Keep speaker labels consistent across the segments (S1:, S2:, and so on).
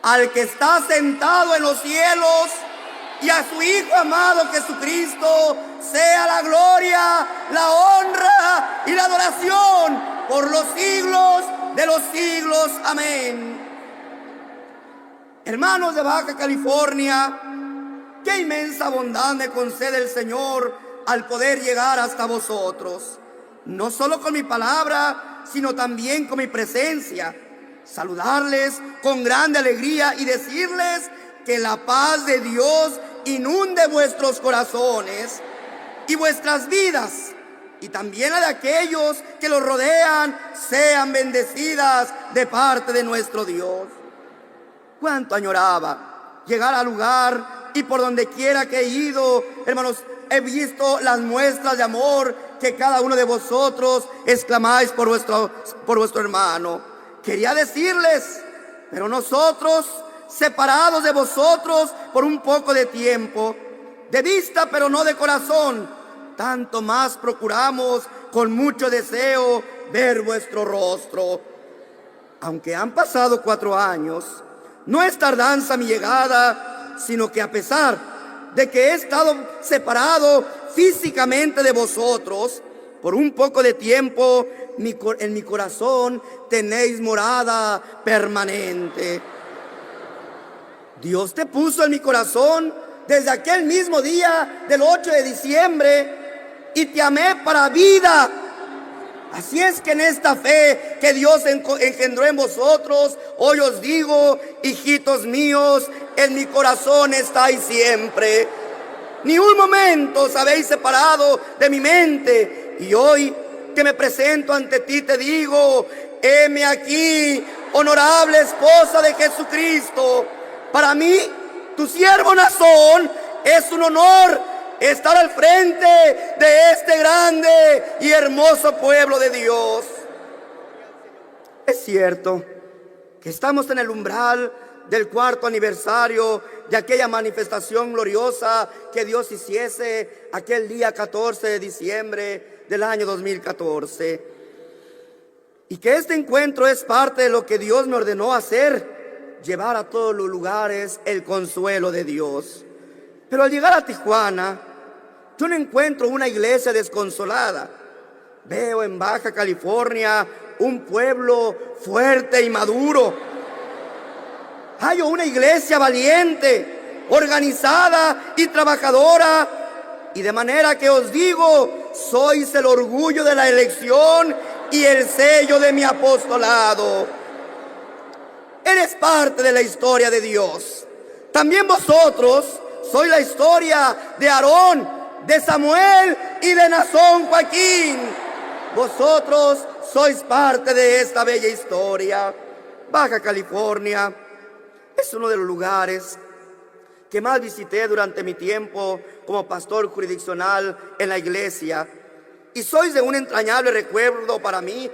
S1: Al que está sentado en los cielos y a su Hijo amado Jesucristo sea la gloria, la honra y la adoración por los siglos de los siglos. Amén. Hermanos de Baja California, qué inmensa bondad me concede el Señor al poder llegar hasta vosotros, no solo con mi palabra, sino también con mi presencia. Saludarles con grande alegría y decirles que la paz de Dios inunde vuestros corazones y vuestras vidas, y también la de aquellos que los rodean sean bendecidas de parte de nuestro Dios. Cuánto añoraba llegar al lugar, y por donde quiera que he ido, hermanos, he visto las muestras de amor que cada uno de vosotros exclamáis por vuestro hermano. Quería decirles, pero nosotros, separados de vosotros por un poco de tiempo, de vista pero no de corazón, tanto más procuramos con mucho deseo ver vuestro rostro. Aunque han pasado 4 años, no es tardanza mi llegada, sino que a pesar de que he estado separado físicamente de vosotros por un poco de tiempo, en mi corazón tenéis morada permanente. Dios te puso en mi corazón desde aquel mismo día del 8 de diciembre y te amé para vida. Así es que en esta fe que Dios engendró en vosotros, hoy os digo, hijitos míos, en mi corazón estáis siempre. Ni un momento os habéis separado de mi mente, y hoy que me presento ante ti te digo, heme aquí, honorable esposa de Jesucristo. Para mí, tu siervo Nazón, es un honor estar al frente de este grande y hermoso pueblo de Dios. Es cierto que estamos en el umbral del 4º aniversario de aquella manifestación gloriosa que Dios hiciese aquel día 14 de diciembre del año 2014. Y que este encuentro es parte de lo que Dios me ordenó hacer, llevar a todos los lugares el consuelo de Dios. Pero al llegar a Tijuana, yo no encuentro una iglesia desconsolada. Veo en Baja California un pueblo fuerte y maduro. Hay una iglesia valiente, organizada y trabajadora. Y de manera que os digo, sois el orgullo de la elección y el sello de mi apostolado. Eres parte de la historia de Dios. También vosotros sois la historia de Aarón, de Samuel y de Nazón Joaquín. Vosotros sois parte de esta bella historia. Baja California es uno de los lugares que más visité durante mi tiempo como pastor jurisdiccional en la iglesia, y sois de un entrañable recuerdo para mí.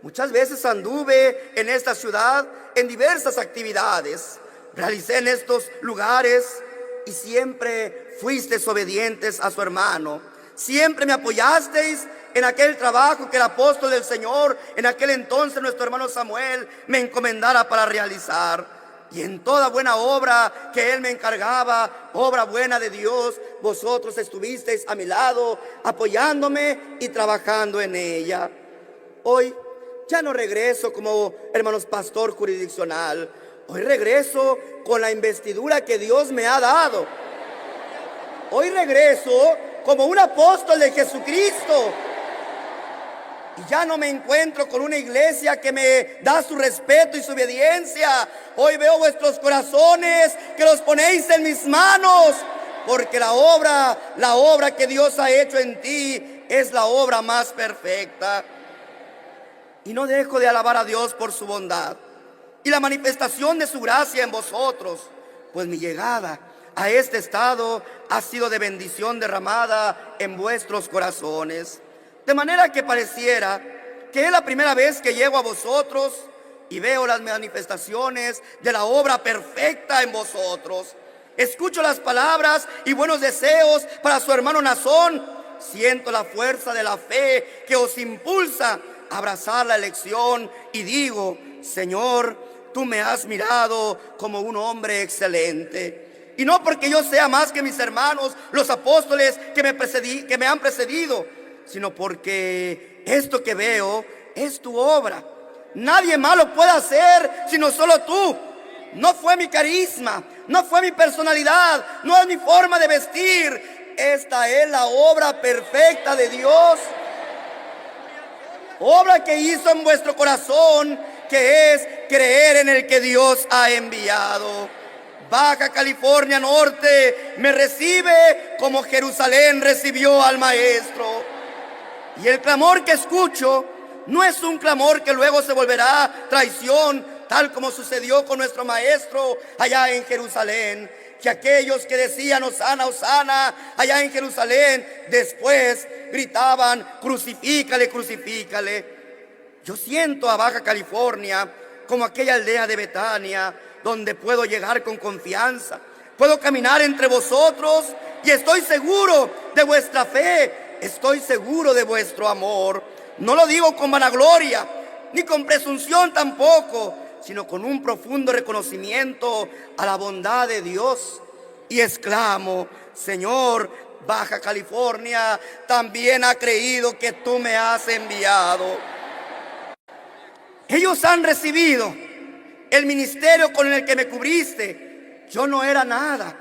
S1: Muchas veces anduve en esta ciudad en diversas actividades, realicé en estos lugares, y siempre fuisteis obedientes a su hermano. Siempre me apoyasteis en aquel trabajo que el apóstol del Señor, en aquel entonces nuestro hermano Samuel, me encomendara para realizar. Y en toda buena obra que él me encargaba, obra buena de Dios, vosotros estuvisteis a mi lado, apoyándome y trabajando en ella. Hoy ya no regreso como, hermanos, pastor jurisdiccional. Hoy regreso con la investidura que Dios me ha dado. Hoy regreso como un apóstol de Jesucristo. Y ya no me encuentro con una iglesia que me da su respeto y su obediencia. Hoy veo vuestros corazones que los ponéis en mis manos, porque la obra que Dios ha hecho en ti es la obra más perfecta. Y no dejo de alabar a Dios por su bondad y la manifestación de su gracia en vosotros, pues mi llegada a este estado ha sido de bendición derramada en vuestros corazones. De manera que pareciera que es la primera vez que llego a vosotros y veo las manifestaciones de la obra perfecta en vosotros. Escucho las palabras y buenos deseos para su hermano Nazón. Siento la fuerza de la fe que os impulsa a abrazar la elección y digo: Señor, tú me has mirado como un hombre excelente. Y no porque yo sea más que mis hermanos, los apóstoles que me han precedido, sino porque esto que veo es tu obra. Nadie más lo puede hacer sino solo tú. No fue mi carisma, no fue mi personalidad, no es mi forma de vestir. Esta es la obra perfecta de Dios. Obra que hizo en vuestro corazón, que es creer en el que Dios ha enviado. Baja California Norte me recibe como Jerusalén recibió al Maestro. Y el clamor que escucho no es un clamor que luego se volverá traición, tal como sucedió con nuestro Maestro allá en Jerusalén, que aquellos que decían Hosana, Hosana, allá en Jerusalén, después gritaban: crucifícale, crucifícale. Yo siento a Baja California como aquella aldea de Betania, donde puedo llegar con confianza, puedo caminar entre vosotros y estoy seguro de vuestra fe, estoy seguro de vuestro amor. No lo digo con vanagloria, ni con presunción tampoco, sino con un profundo reconocimiento a la bondad de Dios. Y exclamo: Señor, Baja California también ha creído que tú me has enviado. Ellos han recibido el ministerio con el que me cubriste. Yo no era nada.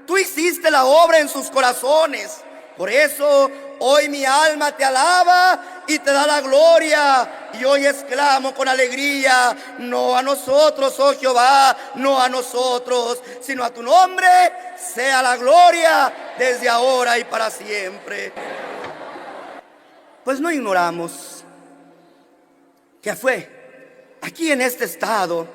S1: Tú hiciste la obra en sus corazones. Por eso hoy mi alma te alaba y te da la gloria. Y hoy exclamo con alegría: no a nosotros, oh Jehová, no a nosotros, sino a tu nombre sea la gloria desde ahora y para siempre. Pues no ignoramos que fue aquí en este estado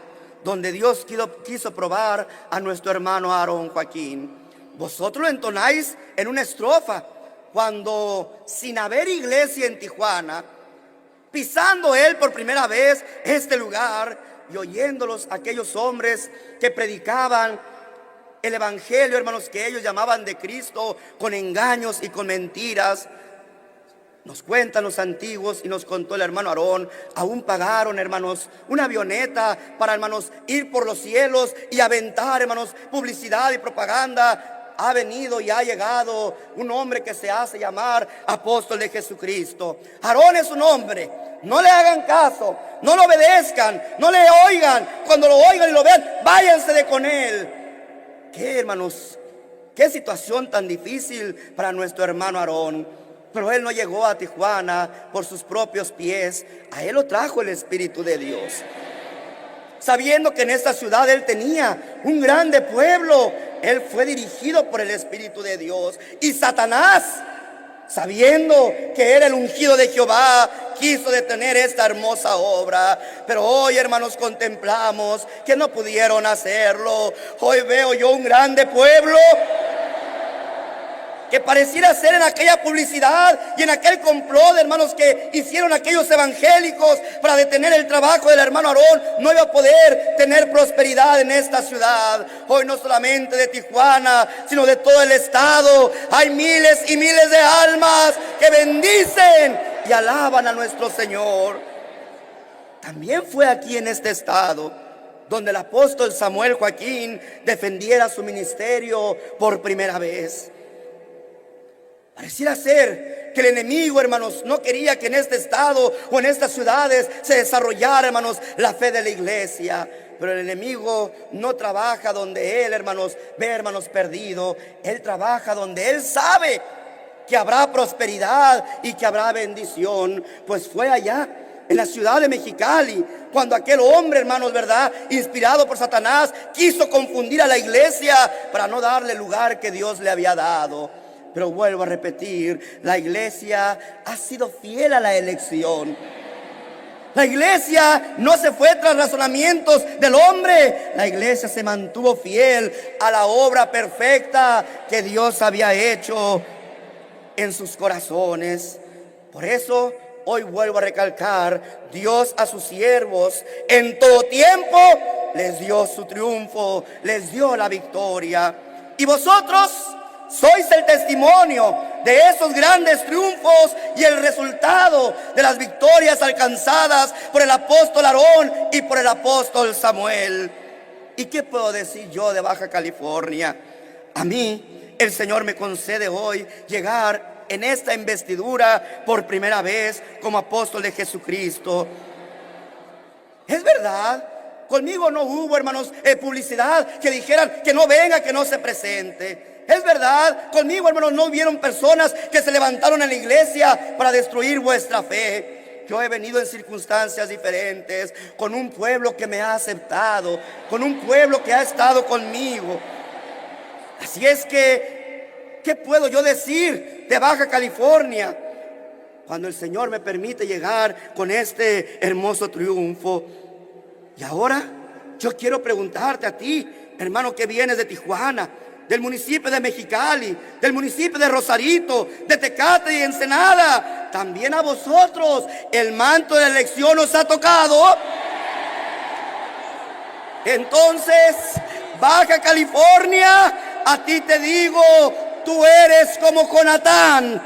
S1: donde Dios quiso probar a nuestro hermano Aarón Joaquín. Vosotros lo entonáis en una estrofa, cuando sin haber iglesia en Tijuana, pisando él por primera vez este lugar y oyéndolos aquellos hombres que predicaban el evangelio, hermanos, que ellos llamaban de Cristo, con engaños y con mentiras. Nos cuentan los antiguos y nos contó el hermano Aarón, aún pagaron, hermanos, una avioneta para, hermanos, ir por los cielos y aventar, hermanos, publicidad y propaganda. Ha venido y ha llegado un hombre que se hace llamar apóstol de Jesucristo. Aarón es un hombre. No le hagan caso, no lo obedezcan, no le oigan. Cuando lo oigan y lo vean, váyanse de con él. ¿Qué, hermanos? Qué situación tan difícil para nuestro hermano Aarón. Pero él no llegó a Tijuana por sus propios pies. A él lo trajo el Espíritu de Dios. Sabiendo que en esta ciudad él tenía un grande pueblo, él fue dirigido por el Espíritu de Dios. Y Satanás, sabiendo que era el ungido de Jehová, quiso detener esta hermosa obra. Pero hoy, hermanos, contemplamos que no pudieron hacerlo. Hoy veo yo un grande pueblo que pareciera ser en aquella publicidad y en aquel complot, hermanos, que hicieron aquellos evangélicos para detener el trabajo del hermano Aarón, no iba a poder tener prosperidad en esta ciudad. Hoy no solamente de Tijuana, sino de todo el estado, hay miles y miles de almas que bendicen y alaban a nuestro Señor. También fue aquí en este estado donde el apóstol Samuel Joaquín defendiera su ministerio por primera vez. Pareciera ser que el enemigo, hermanos, no quería que en este estado o en estas ciudades se desarrollara, hermanos, la fe de la iglesia. Pero el enemigo no trabaja donde él, hermanos, ve, hermanos, perdido. Él trabaja donde él sabe que habrá prosperidad y que habrá bendición. Pues fue allá en la ciudad de Mexicali cuando aquel hombre, hermanos, ¿verdad?, inspirado por Satanás, quiso confundir a la iglesia para no darle el lugar que Dios le había dado. Pero vuelvo a repetir, la iglesia ha sido fiel a la elección. La iglesia no se fue tras razonamientos del hombre. La iglesia se mantuvo fiel a la obra perfecta que Dios había hecho en sus corazones. Por eso hoy vuelvo a recalcar, Dios a sus siervos en todo tiempo les dio su triunfo, les dio la victoria. Y vosotros sois el testimonio de esos grandes triunfos y el resultado de las victorias alcanzadas por el apóstol Aarón y por el apóstol Samuel. ¿Y qué puedo decir yo de Baja California? A mí el Señor me concede hoy llegar en esta investidura por primera vez como apóstol de Jesucristo. Es verdad, conmigo no hubo, hermanos, publicidad que dijeran que no venga, que no se presente. Es verdad, conmigo, hermanos, no hubieron personas que se levantaron en la iglesia para destruir vuestra fe. Yo he venido en circunstancias diferentes, con un pueblo que me ha aceptado, con un pueblo que ha estado conmigo. Así es que, ¿qué puedo yo decir de Baja California cuando el Señor me permite llegar con este hermoso triunfo? Y ahora yo quiero preguntarte a ti, hermano, que vienes de Tijuana, del municipio de Mexicali, del municipio de Rosarito, de Tecate y Ensenada. También a vosotros el manto de la elección os ha tocado. Entonces, Baja California, a ti te digo, tú eres como Jonatán,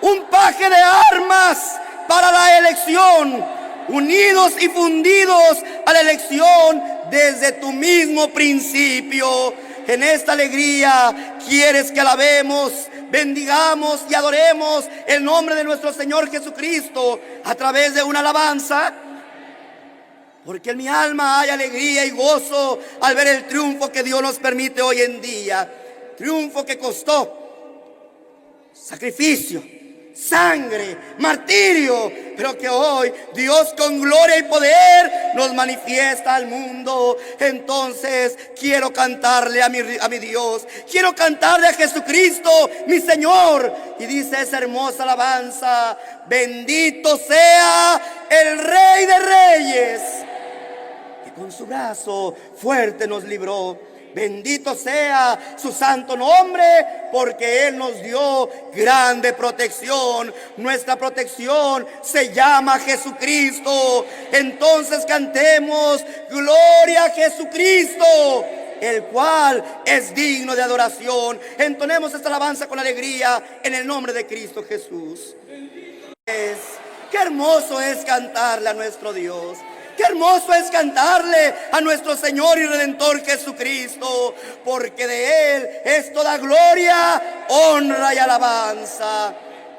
S1: un paje de armas para la elección, unidos y fundidos a la elección desde tu mismo principio. En esta alegría quieres que alabemos, bendigamos y adoremos el nombre de nuestro Señor Jesucristo a través de una alabanza. Porque en mi alma hay alegría y gozo al ver el triunfo que Dios nos permite hoy en día. Triunfo que costó sacrificio, sangre, martirio, pero que hoy Dios con gloria y poder nos manifiesta al mundo. Entonces quiero cantarle a mi Dios, quiero cantarle a Jesucristo, mi Señor. Y dice esa hermosa alabanza: bendito sea el Rey de Reyes, que con su brazo fuerte nos libró. Bendito sea su santo nombre, porque Él nos dio grande protección. Nuestra protección se llama Jesucristo. Entonces cantemos: gloria a Jesucristo, el cual es digno de adoración. Entonemos esta alabanza con alegría en el nombre de Cristo Jesús. Qué hermoso es cantarle a nuestro Dios. Qué hermoso es cantarle a nuestro Señor y Redentor Jesucristo, porque de Él es toda gloria, honra y alabanza.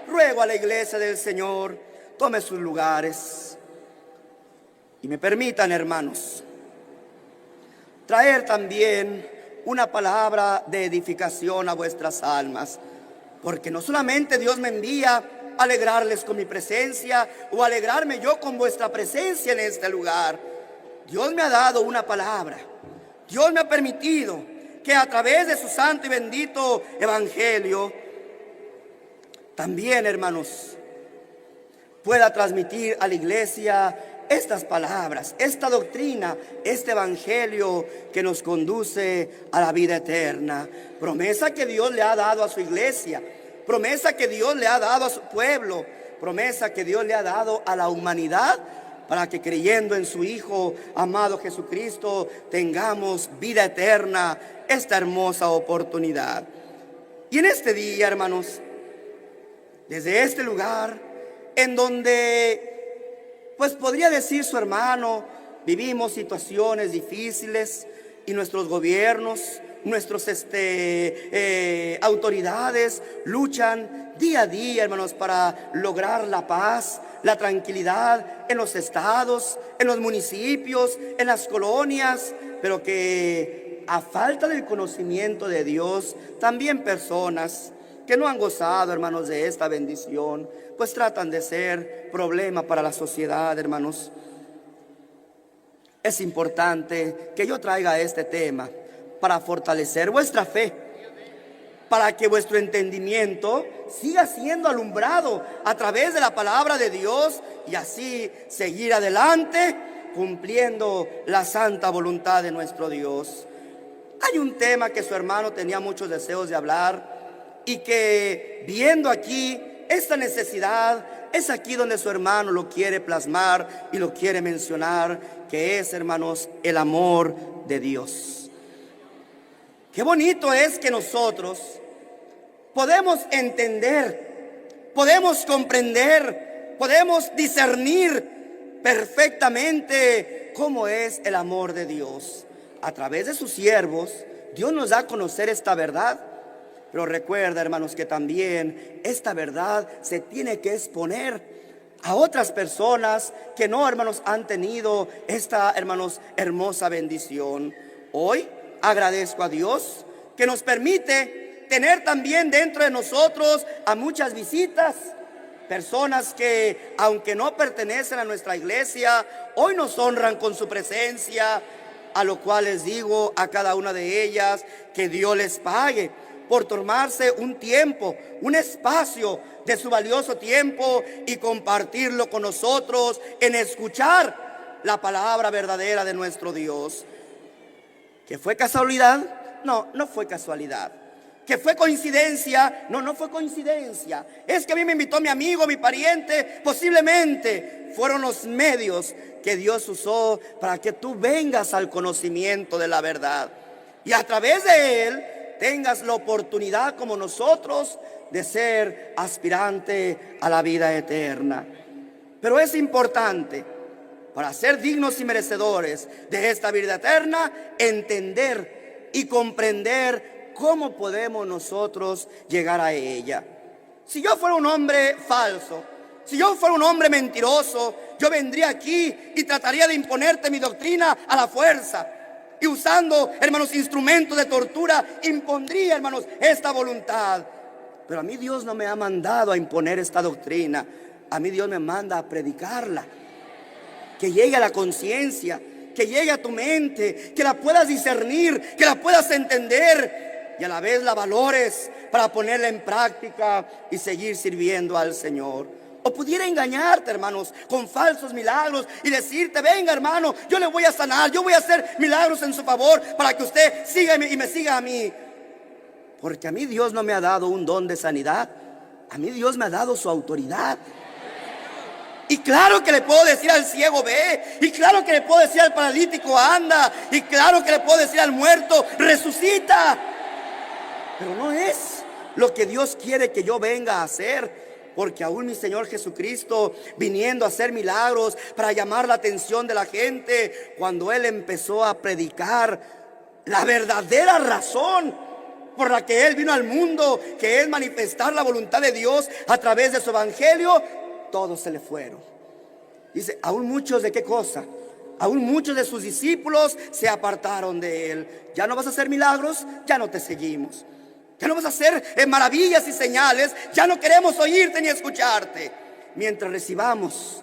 S1: Ruego a la iglesia del Señor, tome sus lugares y me permitan, hermanos, traer también una palabra de edificación a vuestras almas, porque no solamente Dios me envía alegrarles con mi presencia o alegrarme yo con vuestra presencia en este lugar. Dios me ha dado una palabra. Dios me ha permitido que a través de su santo y bendito evangelio también, hermanos, pueda transmitir a la iglesia estas palabras, esta doctrina, este evangelio que nos conduce a la vida eterna. Promesa que Dios le ha dado a su iglesia, promesa que Dios le ha dado a su pueblo, promesa que Dios le ha dado a la humanidad, para que creyendo en su Hijo amado Jesucristo tengamos vida eterna, esta hermosa oportunidad. Y en este día, hermanos, desde este lugar en donde, pues podría decir su hermano, vivimos situaciones difíciles y nuestros gobiernos, nuestras autoridades luchan día a día, hermanos, para lograr la paz, la tranquilidad en los estados, en los municipios, en las colonias, pero que a falta del conocimiento de Dios, también personas que no han gozado, hermanos, de esta bendición, pues tratan de ser problema para la sociedad, hermanos. Es importante que yo traiga este tema para fortalecer vuestra fe, para que vuestro entendimiento siga siendo alumbrado a través de la palabra de Dios y así seguir adelante cumpliendo la santa voluntad de nuestro Dios. Hay un tema que su hermano tenía muchos deseos de hablar y que, viendo aquí esta necesidad es aquí donde su hermano lo quiere plasmar y lo quiere mencionar, que es, hermanos, el amor de Dios. Qué bonito es que nosotros podemos entender, podemos comprender, podemos discernir perfectamente cómo es el amor de Dios. A través de sus siervos, Dios nos da a conocer esta verdad. Pero recuerda, hermanos, que también esta verdad se tiene que exponer a otras personas que no, hermanos, han tenido esta, hermanos, hermosa bendición. Hoy agradezco a Dios que nos permite tener también dentro de nosotros a muchas visitas, personas que, aunque no pertenecen a nuestra iglesia, hoy nos honran con su presencia, a lo cual les digo a cada una de ellas que Dios les pague por tomarse un tiempo, un espacio de su valioso tiempo y compartirlo con nosotros en escuchar la palabra verdadera de nuestro Dios. ¿Que fue casualidad? No, no fue casualidad. ¿Que fue coincidencia? No, no fue coincidencia. Es que a mí me invitó mi amigo, mi pariente. Posiblemente fueron los medios que Dios usó para que tú vengas al conocimiento de la verdad. Y a través de él tengas la oportunidad, como nosotros, de ser aspirante a la vida eterna. Pero es importante, para ser dignos y merecedores de esta vida eterna, entender y comprender cómo podemos nosotros llegar a ella. Si yo fuera un hombre falso, si yo fuera un hombre mentiroso, yo vendría aquí y trataría de imponerte mi doctrina a la fuerza. Y usando, hermanos, instrumentos de tortura, impondría, hermanos, esta voluntad. Pero a mí Dios no me ha mandado a imponer esta doctrina. A mí Dios me manda a predicarla. Que llegue a la conciencia, que llegue a tu mente, que la puedas discernir, que la puedas entender y a la vez la valores para ponerla en práctica y seguir sirviendo al Señor. O pudiera engañarte, hermanos, con falsos milagros y decirte: venga, hermano, yo le voy a sanar, yo voy a hacer milagros en su favor para que usted siga y me siga a mí. Porque a mí Dios no me ha dado un don de sanidad, a mí Dios me ha dado su autoridad. Y claro que le puedo decir al ciego: ve, y claro que le puedo decir al paralítico: anda, y claro que le puedo decir al muerto: resucita. Pero no es lo que Dios quiere que yo venga a hacer. Porque aún mi Señor Jesucristo, viniendo a hacer milagros para llamar la atención de la gente, cuando Él empezó a predicar la verdadera razón por la que Él vino al mundo, que es manifestar la voluntad de Dios a través de su evangelio, todos se le fueron. Dice: aún muchos, ¿de qué cosa? Aún muchos de sus discípulos se apartaron de Él. Ya no vas a hacer milagros, ya no te seguimos. Ya no vas a hacer maravillas y señales, ya no queremos oírte ni escucharte. Mientras recibamos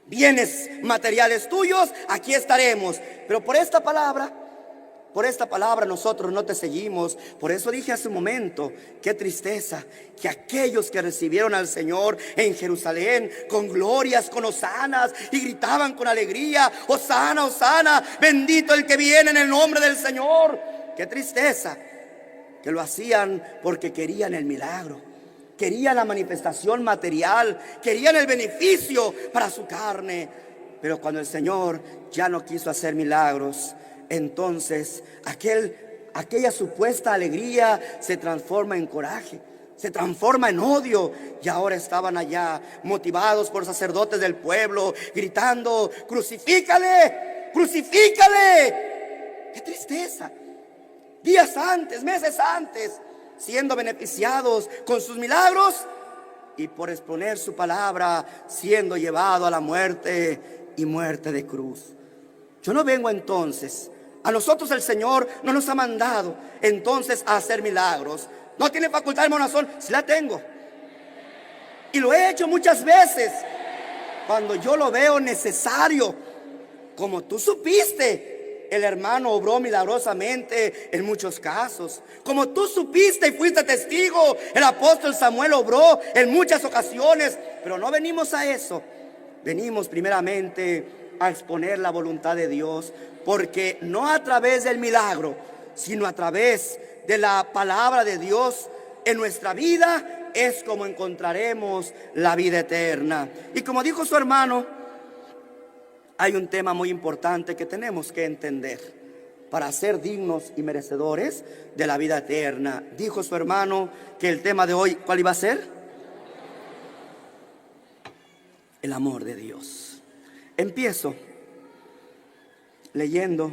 S1: bienes materiales tuyos, aquí estaremos. Pero por esta palabra nosotros no te seguimos. Por eso dije hace un momento: qué tristeza que aquellos que recibieron al Señor en Jerusalén con glorias, con hosanas, y gritaban con alegría: hosana, hosana, bendito el que viene en el nombre del Señor. Qué tristeza que lo hacían porque querían el milagro, querían la manifestación material, querían el beneficio para su carne. Pero cuando el Señor ya no quiso hacer milagros, entonces aquella supuesta alegría se transforma en coraje, se transforma en odio. Y ahora estaban allá motivados por sacerdotes del pueblo, gritando: crucifícale, crucifícale. ¡Qué tristeza! Días antes, meses antes, siendo beneficiados con sus milagros, y por exponer su palabra, siendo llevado a la muerte, y muerte de cruz. Yo no vengo entonces, a nosotros el Señor no nos ha mandado entonces a hacer milagros. ¿No tiene facultad de monazón? Sí la tengo, y lo he hecho muchas veces cuando yo lo veo necesario. Como tú supiste, el hermano obró milagrosamente en muchos casos. Como tú supiste y fuiste testigo, el apóstol Samuel obró en muchas ocasiones. Pero no venimos a eso. Venimos primeramente a exponer la voluntad de Dios. Porque no a través del milagro, sino a través de la palabra de Dios en nuestra vida, es como encontraremos la vida eterna. Y como dijo su hermano, hay un tema muy importante que tenemos que entender para ser dignos y merecedores de la vida eterna. Dijo su hermano que el tema de hoy, ¿cuál iba a ser? El amor de Dios. Empiezo leyendo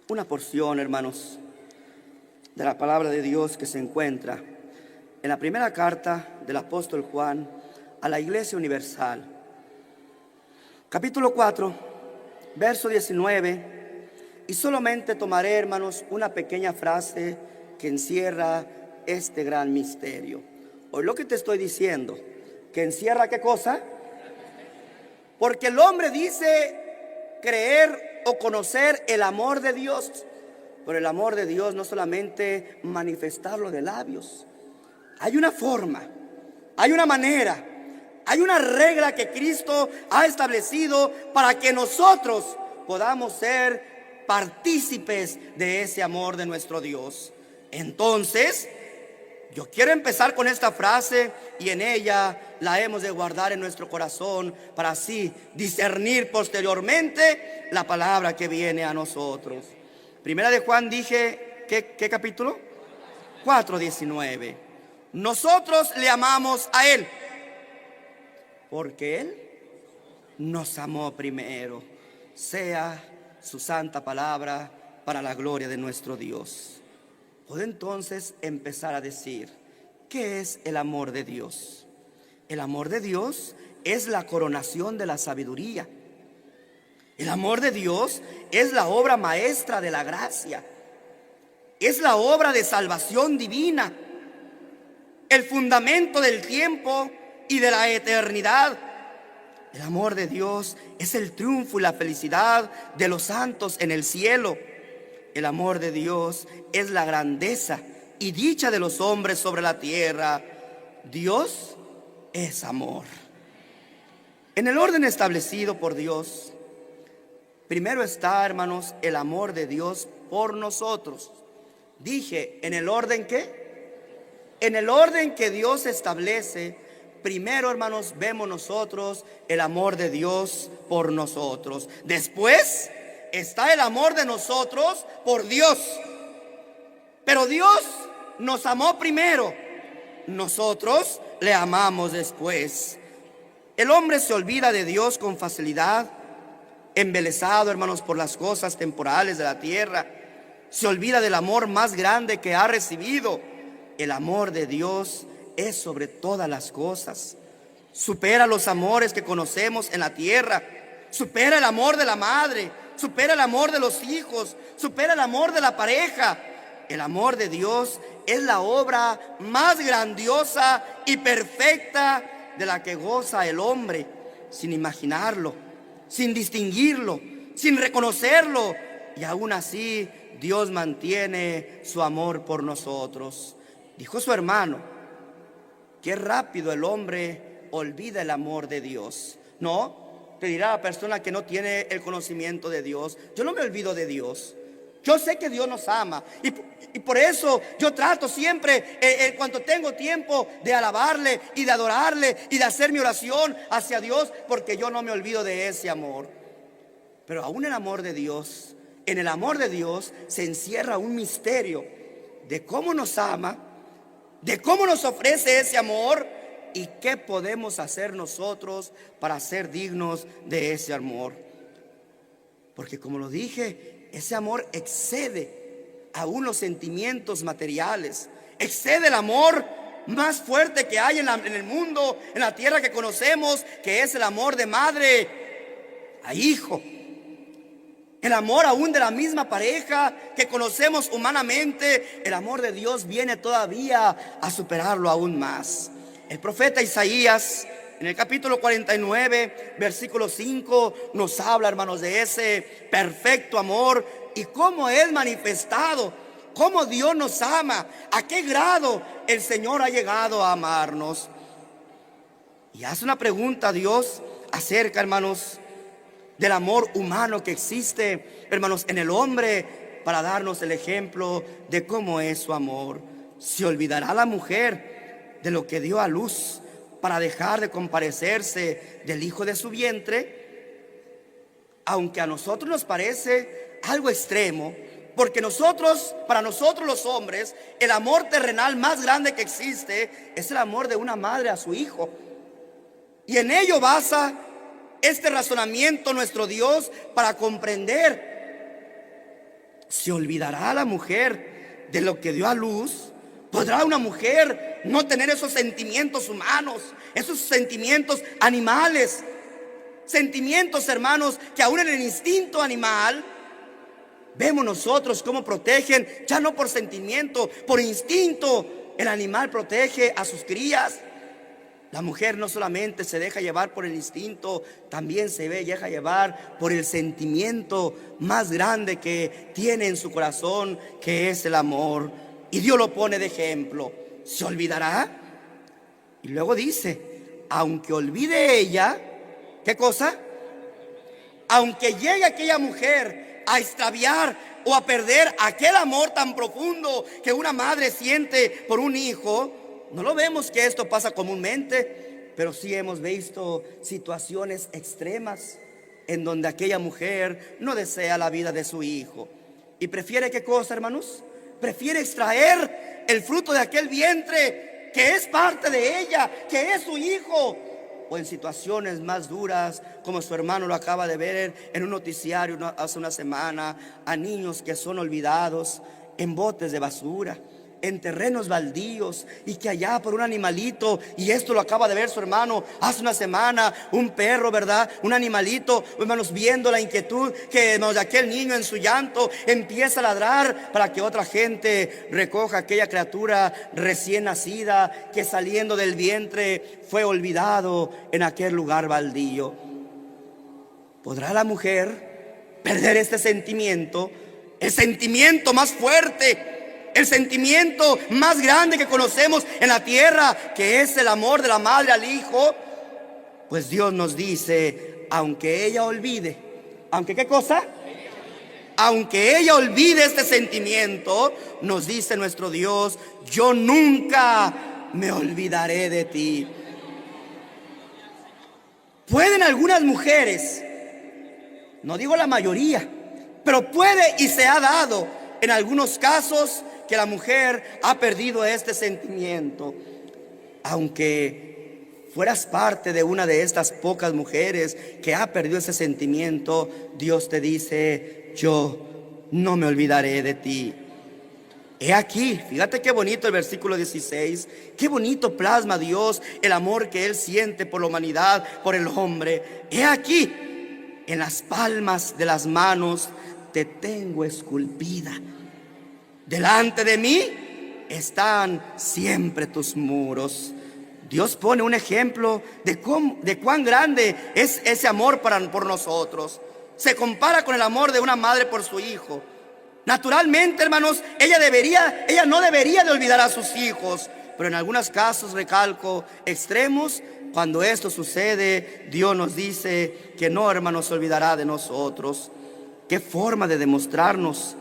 S1: una porción, hermanos, de la palabra de Dios que se encuentra en la primera carta del apóstol Juan a la Iglesia Universal, capítulo 4, verso 19. Y solamente tomaré, hermanos, una pequeña frase que encierra este gran misterio. Hoy lo que te estoy diciendo, que encierra ¿qué cosa? Porque el hombre dice creer o conocer el amor de Dios, pero el amor de Dios no solamente manifestarlo de labios. Hay una forma, hay una manera, hay una regla que Cristo ha establecido para que nosotros podamos ser partícipes de ese amor de nuestro Dios. Entonces, yo quiero empezar con esta frase y en ella la hemos de guardar en nuestro corazón para así discernir posteriormente la palabra que viene a nosotros. Primera de Juan dije, ¿qué capítulo? 4:19. Nosotros le amamos a Él porque Él nos amó primero. Sea su santa palabra para la gloria de nuestro Dios. Puedo entonces empezar a decir, ¿qué es el amor de Dios? El amor de Dios es la coronación de la sabiduría. El amor de Dios es la obra maestra de la gracia. Es la obra de salvación divina, el fundamento del tiempo y de la eternidad. El amor de Dios es el triunfo y la felicidad de los santos en el cielo. El amor de Dios es la grandeza y dicha de los hombres sobre la tierra. Dios es amor. En el orden establecido por Dios, primero está, hermanos, el amor de Dios por nosotros. Dije, ¿en el orden qué? En el orden que Dios establece. Primero, hermanos, vemos nosotros el amor de Dios por nosotros. Después está el amor de nosotros por Dios. Pero Dios nos amó primero, nosotros le amamos después. El hombre se olvida de Dios con facilidad, embelesado, hermanos, por las cosas temporales de la tierra. Se olvida del amor más grande que ha recibido. El amor de Dios es sobre todas las cosas. Supera los amores que conocemos en la tierra. Supera el amor de la madre. Supera el amor de los hijos. Supera el amor de la pareja. El amor de Dios es la obra más grandiosa y perfecta de la que goza el hombre, sin imaginarlo, sin distinguirlo, sin reconocerlo. Y aún así Dios mantiene su amor por nosotros. Dijo su hermano, qué rápido el hombre olvida el amor de Dios. No, te dirá la persona que no tiene el conocimiento de Dios, yo no me olvido de Dios. Yo sé que Dios nos ama y por eso yo trato siempre, en cuanto tengo tiempo, de alabarle y de adorarle y de hacer mi oración hacia Dios, porque yo no me olvido de ese amor. Pero aún el amor de Dios, en el amor de Dios se encierra un misterio de cómo nos ama, de cómo nos ofrece ese amor y qué podemos hacer nosotros para ser dignos de ese amor. Porque como lo dije, ese amor excede aún los sentimientos materiales, excede el amor más fuerte que hay en el mundo, en la tierra que conocemos, que es el amor de madre a hijo. El amor aún de la misma pareja que conocemos humanamente, el amor de Dios viene todavía a superarlo aún más. El profeta Isaías, en el capítulo 49, versículo 5, nos habla, hermanos, de ese perfecto amor y cómo es manifestado, cómo Dios nos ama, a qué grado el Señor ha llegado a amarnos. Y hace una pregunta a Dios acerca, hermanos, del amor humano que existe, hermanos, en el hombre, para darnos el ejemplo de cómo es su amor. ¿Se olvidará la mujer de lo que dio a luz para dejar de compadecerse del hijo de su vientre, aunque a nosotros nos parece algo extremo, porque para nosotros los hombres, el amor terrenal más grande que existe es el amor de una madre a su hijo. Y en ello basa este razonamiento nuestro Dios para comprender. ¿Se olvidará la mujer de lo que dio a luz? ¿Podrá una mujer no tener esos sentimientos humanos, esos sentimientos animales? Sentimientos, hermanos, que aún en el instinto animal vemos nosotros cómo protegen, ya no por sentimiento, por instinto. El animal protege a sus crías. La mujer no solamente se deja llevar por el instinto, también deja llevar por el sentimiento más grande que tiene en su corazón, que es el amor. Y Dios lo pone de ejemplo. ¿Se olvidará? Y luego dice, aunque olvide ella, ¿qué cosa? Aunque llegue aquella mujer a extraviar o a perder aquel amor tan profundo que una madre siente por un hijo, no lo vemos que esto pasa comúnmente, pero sí hemos visto situaciones extremas en donde aquella mujer no desea la vida de su hijo y prefiere, ¿qué cosa, hermanos? Prefiere extraer el fruto de aquel vientre que es parte de ella, que es su hijo. O en situaciones más duras, como su hermano lo acaba de ver en un noticiario hace una semana, a niños que son olvidados en botes de basura, en terrenos baldíos, y que allá por un animalito, y esto lo acaba de ver su hermano hace una semana, un perro, ¿verdad? Un animalito, hermanos, viendo la inquietud que, hermanos, de aquel niño en su llanto empieza a ladrar para que otra gente recoja aquella criatura recién nacida que saliendo del vientre fue olvidado en aquel lugar baldío. ¿Podrá la mujer perder este sentimiento, el sentimiento más fuerte, el sentimiento más grande que conocemos en la tierra, que es el amor de la madre al hijo? Pues Dios nos dice, aunque ella olvide, ¿aunque qué cosa? Aunque ella olvide este sentimiento, nos dice nuestro Dios, yo nunca me olvidaré de ti. Pueden algunas mujeres, no digo la mayoría, pero puede y se ha dado en algunos casos que la mujer ha perdido este sentimiento. Aunque fueras parte de una de estas pocas mujeres que ha perdido ese sentimiento, Dios te dice, yo no me olvidaré de ti. He aquí, fíjate qué bonito el versículo 16, qué bonito plasma Dios el amor que Él siente por la humanidad, por el hombre. He aquí, en las palmas de las manos te tengo esculpida. Delante de mí están siempre tus muros. Dios pone un ejemplo de cuán grande es ese amor por nosotros. Se compara con el amor de una madre por su hijo. Naturalmente, hermanos, ella no debería de olvidar a sus hijos, pero en algunos casos, recalco, extremos, cuando esto sucede, Dios nos dice que no, hermanos, se olvidará de nosotros. Qué forma de demostrarnos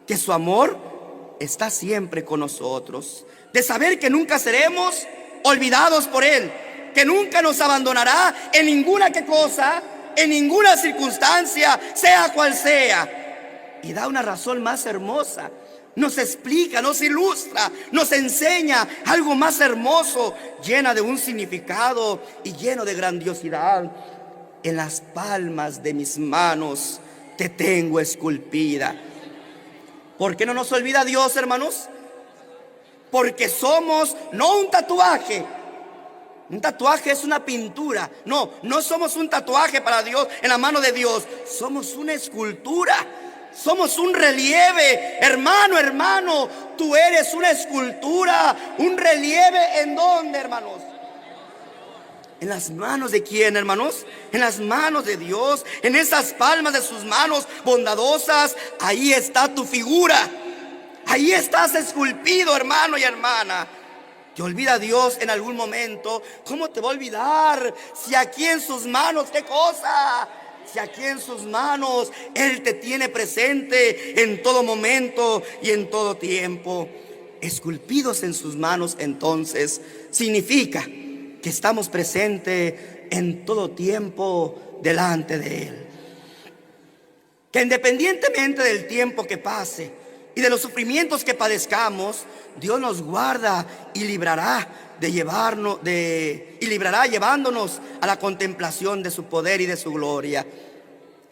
S1: que su amor está siempre con nosotros, de saber que nunca seremos olvidados por Él, que nunca nos abandonará en ninguna cosa, en ninguna circunstancia, sea cual sea. Y da una razón más hermosa, nos explica, nos ilustra, nos enseña algo más hermoso, llena de un significado y lleno de grandiosidad. En las palmas de mis manos te tengo esculpida. ¿Por qué no nos olvida Dios, hermanos? Porque somos no un tatuaje. Un tatuaje es una pintura. No somos un tatuaje para Dios en la mano de Dios. Somos una escultura. Somos un relieve. Hermano, tú eres una escultura. Un relieve, ¿en dónde, hermanos? ¿En las manos de quién, hermanos? En las manos de Dios, en esas palmas de sus manos bondadosas. Ahí está tu figura. Ahí estás esculpido, hermano y hermana. ¿Te olvida Dios en algún momento? ¿Cómo te va a olvidar? Si aquí en sus manos, ¿qué cosa? Si aquí en sus manos Él te tiene presente en todo momento y en todo tiempo. esculpidos en sus manos, entonces significa que estamos presentes en todo tiempo delante de Él. Que independientemente del tiempo que pase y de los sufrimientos que padezcamos, Dios nos guarda y librará llevándonos a la contemplación de su poder y de su gloria.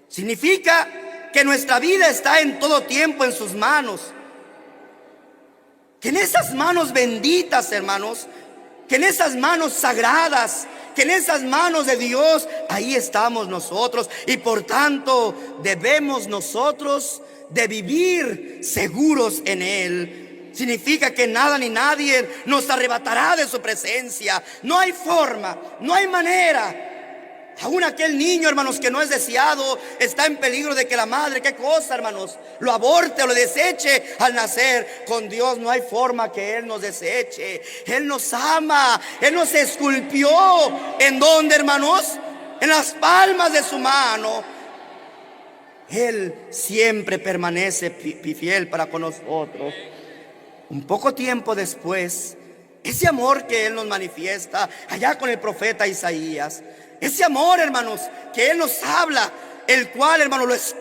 S1: Significa que nuestra vida está en todo tiempo en sus manos. Que en esas manos benditas, hermanos, que en esas manos sagradas, que en esas manos de Dios, ahí estamos nosotros. Y por tanto debemos nosotros de vivir seguros en Él. Significa que nada ni nadie nos arrebatará de su presencia. No hay forma, no hay manera. Aún aquel niño, hermanos, que no es deseado, está en peligro de que la madre, ¿qué cosa, hermanos?, lo aborte o lo deseche al nacer. Con Dios no hay forma que Él nos deseche. Él nos ama, Él nos esculpió. ¿En dónde, hermanos? En las palmas de su mano. Él siempre permanece fiel para con nosotros. Un poco tiempo después, ese amor que Él nos manifiesta allá con el profeta Isaías, ese amor, hermanos, que Él nos habla, el cual, hermanos,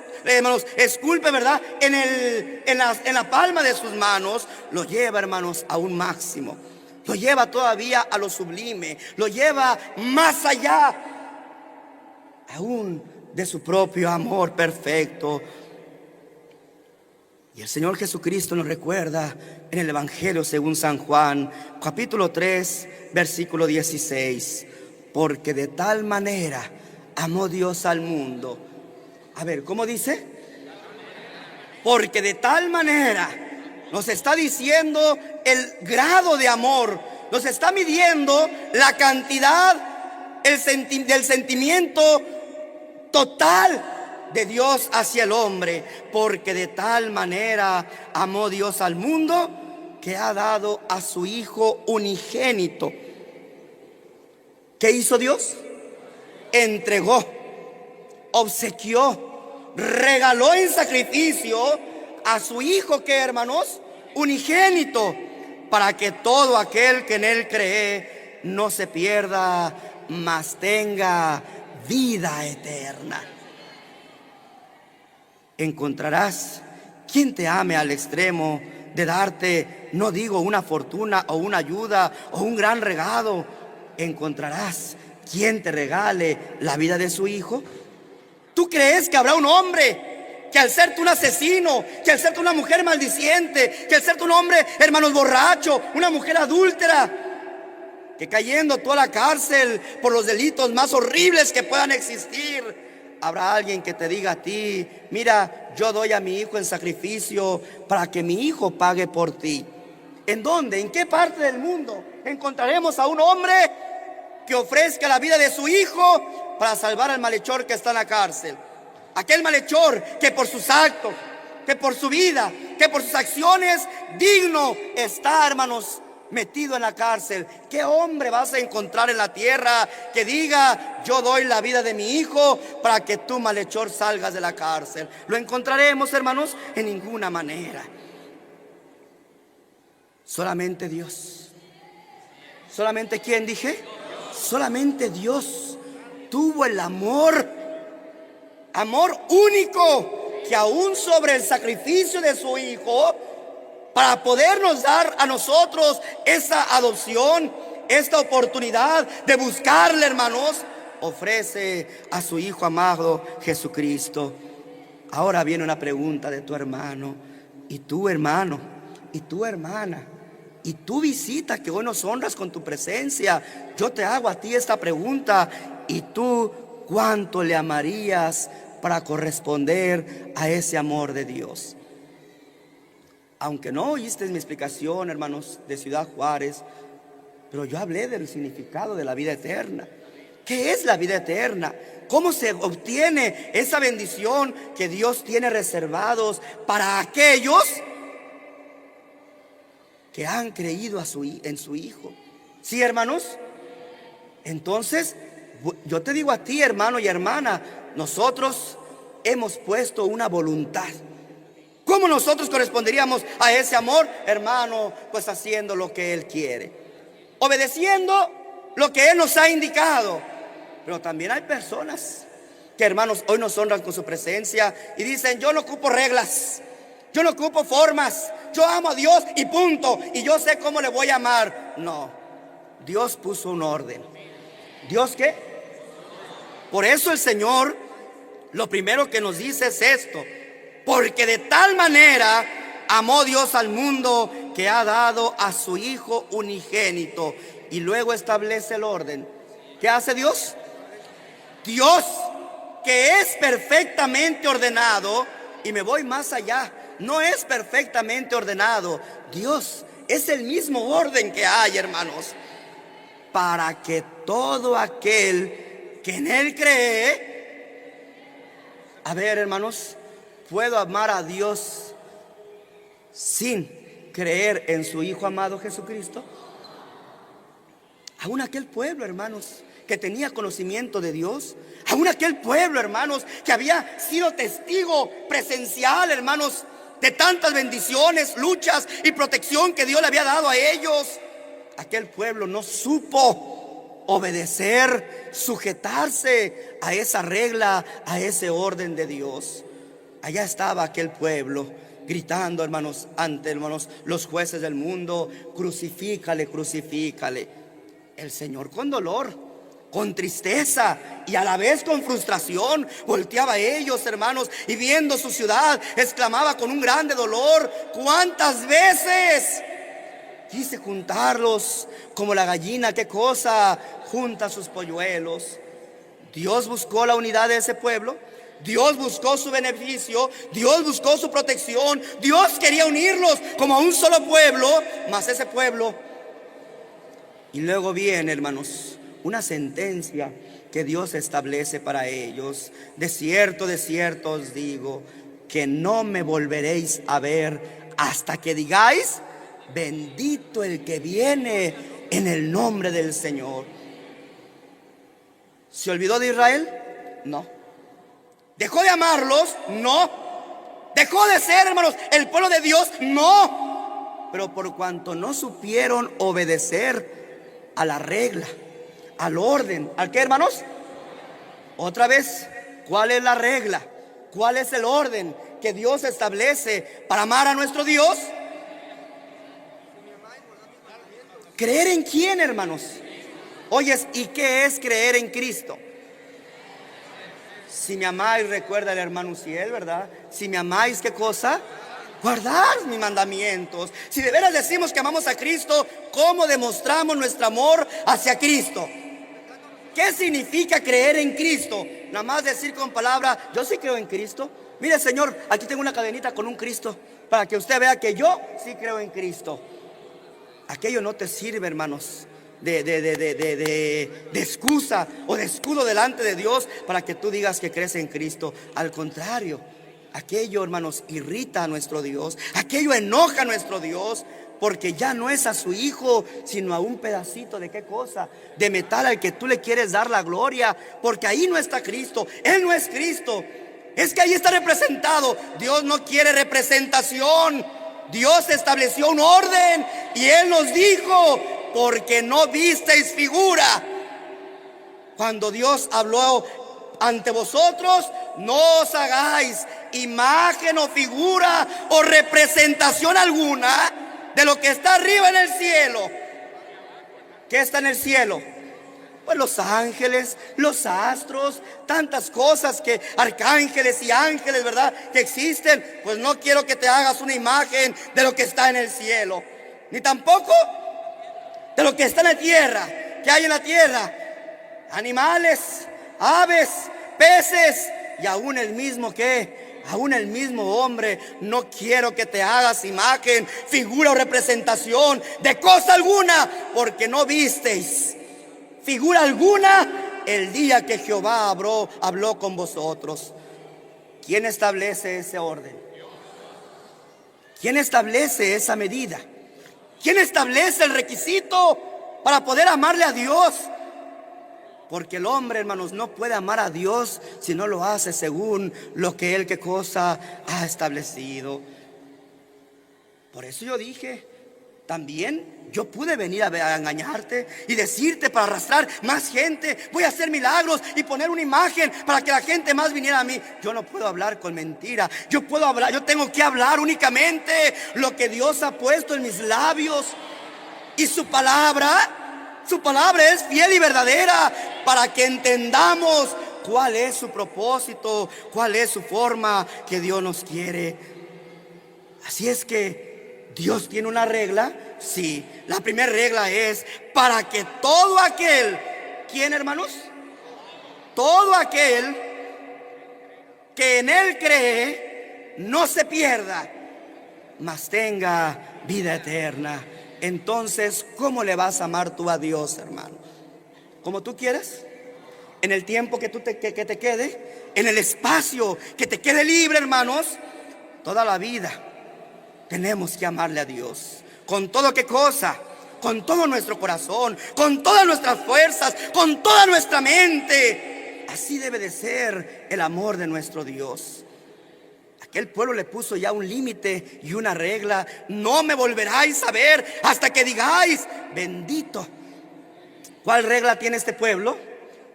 S1: esculpe, ¿verdad?, en la palma de sus manos, lo lleva, hermanos, a un máximo. Lo lleva todavía a lo sublime. Lo lleva más allá aún de su propio amor perfecto. Y el Señor Jesucristo nos recuerda en el Evangelio según San Juan, capítulo 3, versículo 16. Porque de tal manera amó Dios al mundo. A ver, ¿cómo dice? Porque de tal manera nos está diciendo el grado de amor. Nos está midiendo la cantidad del sentimiento total de Dios hacia el hombre. Porque de tal manera amó Dios al mundo que ha dado a su Hijo unigénito. ¿Qué hizo Dios? Entregó, obsequió, regaló en sacrificio a su Hijo, ¿qué, hermanos? Unigénito, para que todo aquel que en Él cree no se pierda, mas tenga vida eterna. Encontrarás quien te ame al extremo de darte, no digo una fortuna o una ayuda o un gran regalo. Encontrarás quien te regale la vida de su Hijo. ¿Tú crees que habrá un hombre que al ser tú un asesino, que al ser tú una mujer maldiciente, que al ser tú un hombre, hermanos, borracho, una mujer adúltera, que cayendo tú a la cárcel por los delitos más horribles que puedan existir, habrá alguien que te diga a ti: mira, yo doy a mi hijo en sacrificio para que mi hijo pague por ti? ¿En dónde? ¿En qué parte del mundo encontraremos a un hombre que ofrezca la vida de su hijo para salvar al malhechor que está en la cárcel? Aquel malhechor que por sus actos, que por su vida, que por sus acciones, digno está, hermanos, metido en la cárcel. ¿Qué hombre vas a encontrar en la tierra que diga: yo doy la vida de mi hijo para que tú, malhechor, salgas de la cárcel? ¿Lo encontraremos, hermanos? En ninguna manera. Solamente Dios. ¿Solamente quién dije? Solamente Dios tuvo el amor único, que aún sobre el sacrificio de su Hijo, para podernos dar a nosotros esa adopción, esta oportunidad de buscarle, hermanos, ofrece a su Hijo amado Jesucristo. Ahora viene una pregunta de tu hermano, y tu hermano, y tu hermana, y tu visita que hoy nos honras con tu presencia. Yo te hago a ti esta pregunta: ¿y tú cuánto le amarías para corresponder a ese amor de Dios? Aunque no oíste mi explicación, hermanos, de Ciudad Juárez, pero yo hablé del significado de la vida eterna. ¿Qué es la vida eterna? ¿Cómo se obtiene esa bendición que Dios tiene reservados para aquellos que han creído en su Hijo? ¿Sí, hermanos? Entonces, yo te digo a ti, hermano y hermana, nosotros hemos puesto una voluntad. ¿Cómo nosotros corresponderíamos a ese amor? Hermano, pues haciendo lo que Él quiere, obedeciendo lo que Él nos ha indicado. Pero también hay personas que, hermanos, hoy nos honran con su presencia y dicen: yo no ocupo reglas, yo no ocupo formas, yo amo a Dios y punto, y yo sé cómo le voy a amar. No, Dios puso un orden. ¿Dios qué? Por eso el Señor lo primero que nos dice es esto: porque de tal manera amó Dios al mundo que ha dado a su Hijo unigénito. Y luego establece el orden. ¿Qué hace Dios? Dios, que es perfectamente ordenado, y me voy más allá, no es perfectamente ordenado. Dios es el mismo orden que hay, hermanos, para que todo aquel que en Él cree. A ver, hermanos, ¿puedo amar a Dios sin creer en su Hijo amado Jesucristo? Aún aquel pueblo, hermanos, que tenía conocimiento de Dios, aún aquel pueblo, hermanos, que había sido testigo presencial, hermanos, de tantas bendiciones, luchas y protección que Dios le había dado a ellos, aquel pueblo no supo obedecer, sujetarse a esa regla, a ese orden de Dios. Allá estaba aquel pueblo gritando, hermanos, ante, hermanos, los jueces del mundo: crucifícale, crucifícale. El Señor, con dolor, con tristeza y a la vez con frustración, volteaba a ellos, hermanos, y viendo su ciudad, exclamaba con un grande dolor: ¿cuántas veces quise juntarlos como la gallina, qué cosa, junta sus polluelos? Dios buscó la unidad de ese pueblo, Dios buscó su beneficio, Dios buscó su protección, Dios quería unirlos como a un solo pueblo, mas ese pueblo. Y luego viene, hermanos, una sentencia que Dios establece para ellos: de cierto os digo, que no me volveréis a ver hasta que digáis: bendito el que viene en el nombre del Señor. ¿Se olvidó de Israel? No. ¿Dejó de amarlos? No. ¿Dejó de ser, hermanos, el pueblo de Dios? No. Pero por cuanto no supieron obedecer a la regla, al orden, ¿al qué, hermanos? Otra vez, ¿cuál es la regla? ¿Cuál es el orden que Dios establece para amar a nuestro Dios? ¿Creer en quién, hermanos? Oyes, ¿y qué es creer en Cristo? Si me amáis, recuerda el hermano Uciel, ¿verdad? Si me amáis, ¿qué cosa? Guardar mis mandamientos. Si de veras decimos que amamos a Cristo, ¿cómo demostramos nuestro amor hacia Cristo? ¿Qué significa creer en Cristo? Nada más decir con palabras: yo sí creo en Cristo. Mire, Señor, aquí tengo una cadenita con un Cristo, para que usted vea que yo sí creo en Cristo. Aquello no te sirve, hermanos, de excusa o de escudo delante de Dios para que tú digas que crees en Cristo. Al contrario, aquello, hermanos, irrita a nuestro Dios, aquello enoja a nuestro Dios, porque ya no es a su Hijo, sino a un pedacito de qué cosa, de metal al que tú le quieres dar la gloria, porque ahí no está Cristo. Él no es Cristo, es que ahí está representado. Dios no quiere representación. Dios estableció un orden y Él nos dijo: porque no visteis figura. Cuando Dios habló ante vosotros, no os hagáis imagen o figura o representación alguna de lo que está arriba en el cielo. ¿Qué está en el cielo? Pues los ángeles, los astros, tantas cosas, que arcángeles y ángeles, ¿verdad?, que existen. Pues no quiero que te hagas una imagen de lo que está en el cielo, ni tampoco de lo que está en la tierra. ¿Qué hay en la tierra? Animales, aves, peces y aún el mismo aún el mismo hombre. No quiero que te hagas imagen, figura o representación de cosa alguna, porque no visteis figura alguna el día que Jehová habló con vosotros. ¿Quién establece ese orden? ¿Quién establece esa medida? ¿Quién establece el requisito para poder amarle a Dios? Porque el hombre, hermanos, no puede amar a Dios si no lo hace según lo que Él, qué cosa, ha establecido. Por eso yo dije, también yo pude venir a engañarte y decirte para arrastrar más gente. Voy a hacer milagros y poner una imagen para que la gente más viniera a mí. Yo no puedo hablar con mentira. Yo puedo hablar, yo tengo que hablar únicamente lo que Dios ha puesto en mis labios. Y su palabra es fiel y verdadera para que entendamos cuál es su propósito, cuál es su forma que Dios nos quiere. Así es que Dios tiene una regla. Sí, la primera regla es para que todo aquel, ¿quién, hermanos? Todo aquel que en Él cree no se pierda, mas tenga vida eterna. Entonces, ¿cómo le vas a amar tú a Dios, hermano? ¿Como tú quieres? En el tiempo que que te quede, en el espacio que te quede libre, hermanos, toda la vida tenemos que amarle a Dios. ¿Con todo qué cosa? Con todo nuestro corazón, con todas nuestras fuerzas, con toda nuestra mente. Así debe de ser el amor de nuestro Dios. Aquel pueblo le puso ya un límite y una regla. No me volveráis a ver hasta que digáis, bendito. ¿Cuál regla tiene este pueblo?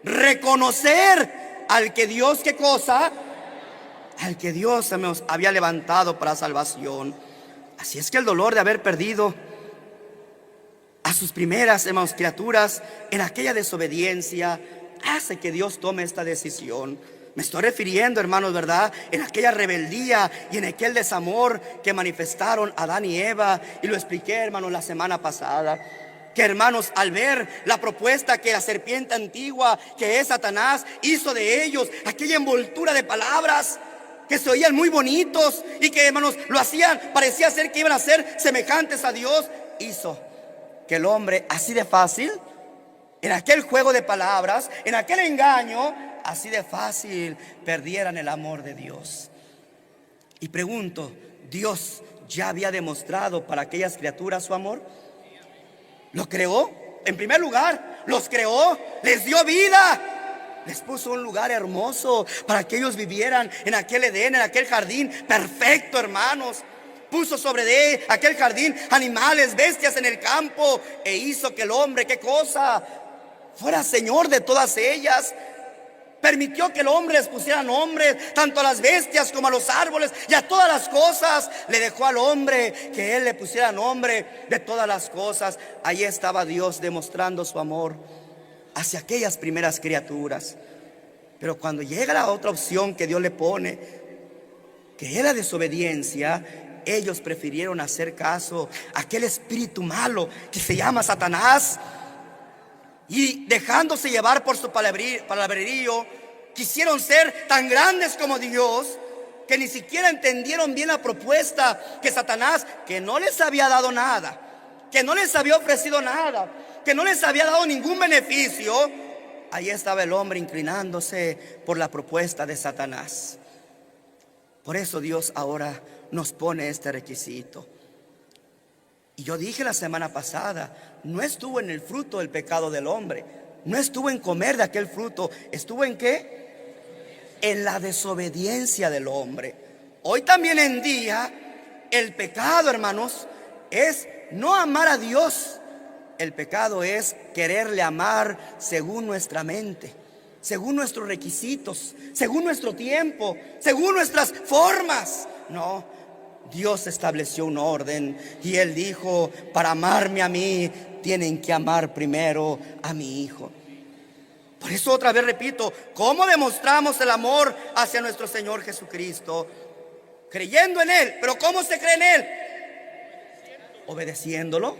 S1: Reconocer al que Dios, ¿qué cosa? Al que Dios nos había levantado para salvación. Así es que el dolor de haber perdido a sus primeras, hermanos, criaturas en aquella desobediencia hace que Dios tome esta decisión. Me estoy refiriendo, hermanos, ¿verdad? En aquella rebeldía y en aquel desamor que manifestaron Adán y Eva. Y lo expliqué, hermanos, la semana pasada. Que, hermanos, al ver la propuesta que la serpiente antigua, que es Satanás, hizo de ellos, aquella envoltura de palabras que se oían muy bonitos y que, hermanos, lo hacían, parecía ser que iban a ser semejantes a Dios, hizo que el hombre así de fácil, en aquel juego de palabras, en aquel engaño, así de fácil perdieran el amor de Dios. Y pregunto, ¿Dios ya había demostrado para aquellas criaturas su amor? ¿Lo creó? En primer lugar, los creó, les dio vida. Les puso un lugar hermoso para que ellos vivieran en aquel Edén, en aquel jardín perfecto, hermanos. Puso sobre aquel jardín animales, bestias en el campo, e hizo que el hombre, ¿qué cosa? Fuera señor de todas ellas. Permitió que el hombre les pusiera nombres, tanto a las bestias como a los árboles y a todas las cosas. Le dejó al hombre que él le pusiera nombre de todas las cosas. Ahí estaba Dios demostrando su amor hacia aquellas primeras criaturas. Pero cuando llega la otra opción que Dios le pone, que es la desobediencia, ellos prefirieron hacer caso a aquel espíritu malo que se llama Satanás. Y dejándose llevar por su palabrerío, quisieron ser tan grandes como Dios, que ni siquiera entendieron bien la propuesta que Satanás, que no les había dado nada, que no les había ofrecido nada, que no les había dado ningún beneficio. Ahí estaba el hombre inclinándose por la propuesta de Satanás. Por eso Dios ahora nos pone este requisito. Y yo dije la semana pasada, no estuvo en el fruto del pecado del hombre, no estuvo en comer de aquel fruto, estuvo en ¿qué? En la desobediencia del hombre. Hoy también en día, el pecado, hermanos, es no amar a Dios. El pecado es quererle amar según nuestra mente, según nuestros requisitos, según nuestro tiempo, según nuestras formas. No. Dios estableció un orden y Él dijo, para amarme a mí, tienen que amar primero a mi Hijo. Por eso otra vez repito, ¿cómo demostramos el amor hacia nuestro Señor Jesucristo? Creyendo en Él. ¿Pero cómo se cree en Él? Obedeciéndolo,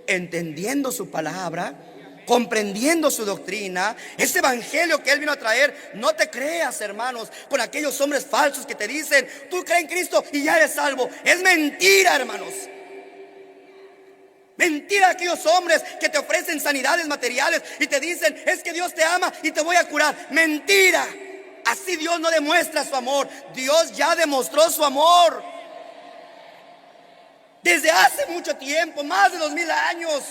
S1: entendiendo su palabra, comprendiendo su doctrina, ese evangelio que Él vino a traer. No te creas, hermanos, con aquellos hombres falsos que te dicen, tú crees en Cristo y ya eres salvo. Es mentira, hermanos. Mentira aquellos hombres que te ofrecen sanidades materiales y te dicen, es que Dios te ama y te voy a curar. Mentira. Así Dios no demuestra su amor. Dios ya demostró su amor desde hace mucho tiempo, más de 2000 años.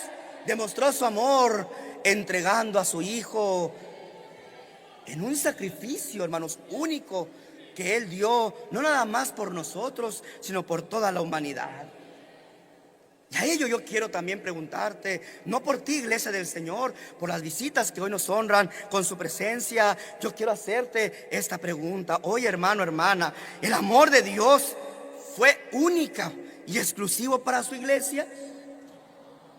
S1: Demostró su amor entregando a su Hijo en un sacrificio, hermanos, único que Él dio, no nada más por nosotros, sino por toda la humanidad. Y a ello yo quiero también preguntarte, no por ti, iglesia del Señor, por las visitas que hoy nos honran con su presencia. Yo quiero hacerte esta pregunta. Oye, hermano, hermana, ¿el amor de Dios fue única y exclusivo para su iglesia?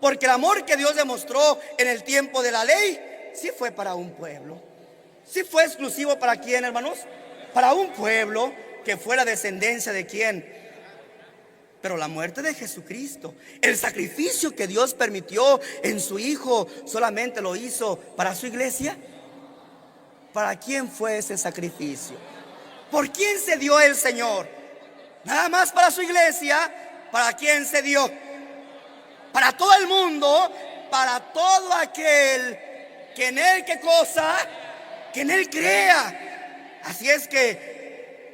S1: Porque el amor que Dios demostró en el tiempo de la ley, sí fue para un pueblo. Sí fue exclusivo para quién, hermanos, para un pueblo que fue la descendencia de quién. Pero la muerte de Jesucristo, el sacrificio que Dios permitió en su Hijo, solamente lo hizo para su iglesia. ¿Para quién fue ese sacrificio? ¿Por quién se dio el Señor? Nada más para su iglesia. ¿Para quién se dio? Para todo el mundo, para todo aquel que en Él, ¿qué cosa? Que en Él crea. Así es que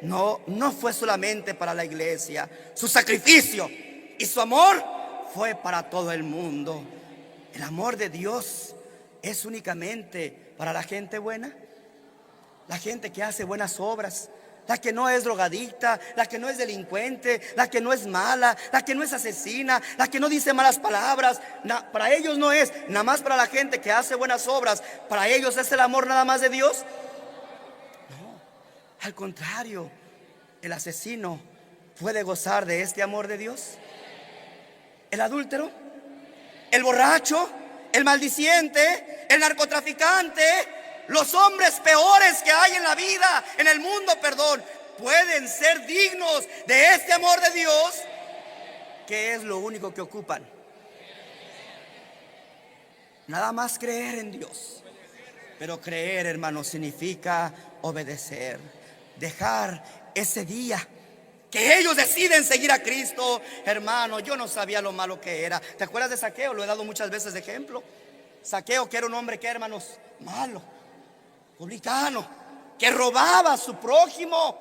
S1: no fue solamente para la iglesia. Su sacrificio y su amor fue para todo el mundo. El amor de Dios es únicamente para la gente buena, la gente que hace buenas obras, la que no es drogadicta, la que no es delincuente, la que no es mala, la que no es asesina, la que no dice malas palabras. Para ellos no es, nada más para la gente que hace buenas obras. Para ellos es el amor nada más de Dios. Al contrario, el asesino puede gozar de este amor de Dios. El adúltero, el borracho, el maldiciente, el narcotraficante, los hombres peores que hay en la vida, en el mundo, pueden ser dignos de este amor de Dios, que es lo único que ocupan. Nada más creer en Dios. Pero creer, hermano, significa obedecer. Dejar ese día que ellos deciden seguir a Cristo. Hermano, yo no sabía lo malo que era. ¿Te acuerdas de Zaqueo? Lo he dado muchas veces de ejemplo. Zaqueo, que era un hombre que, hermanos, malo, publicano, que robaba a su prójimo,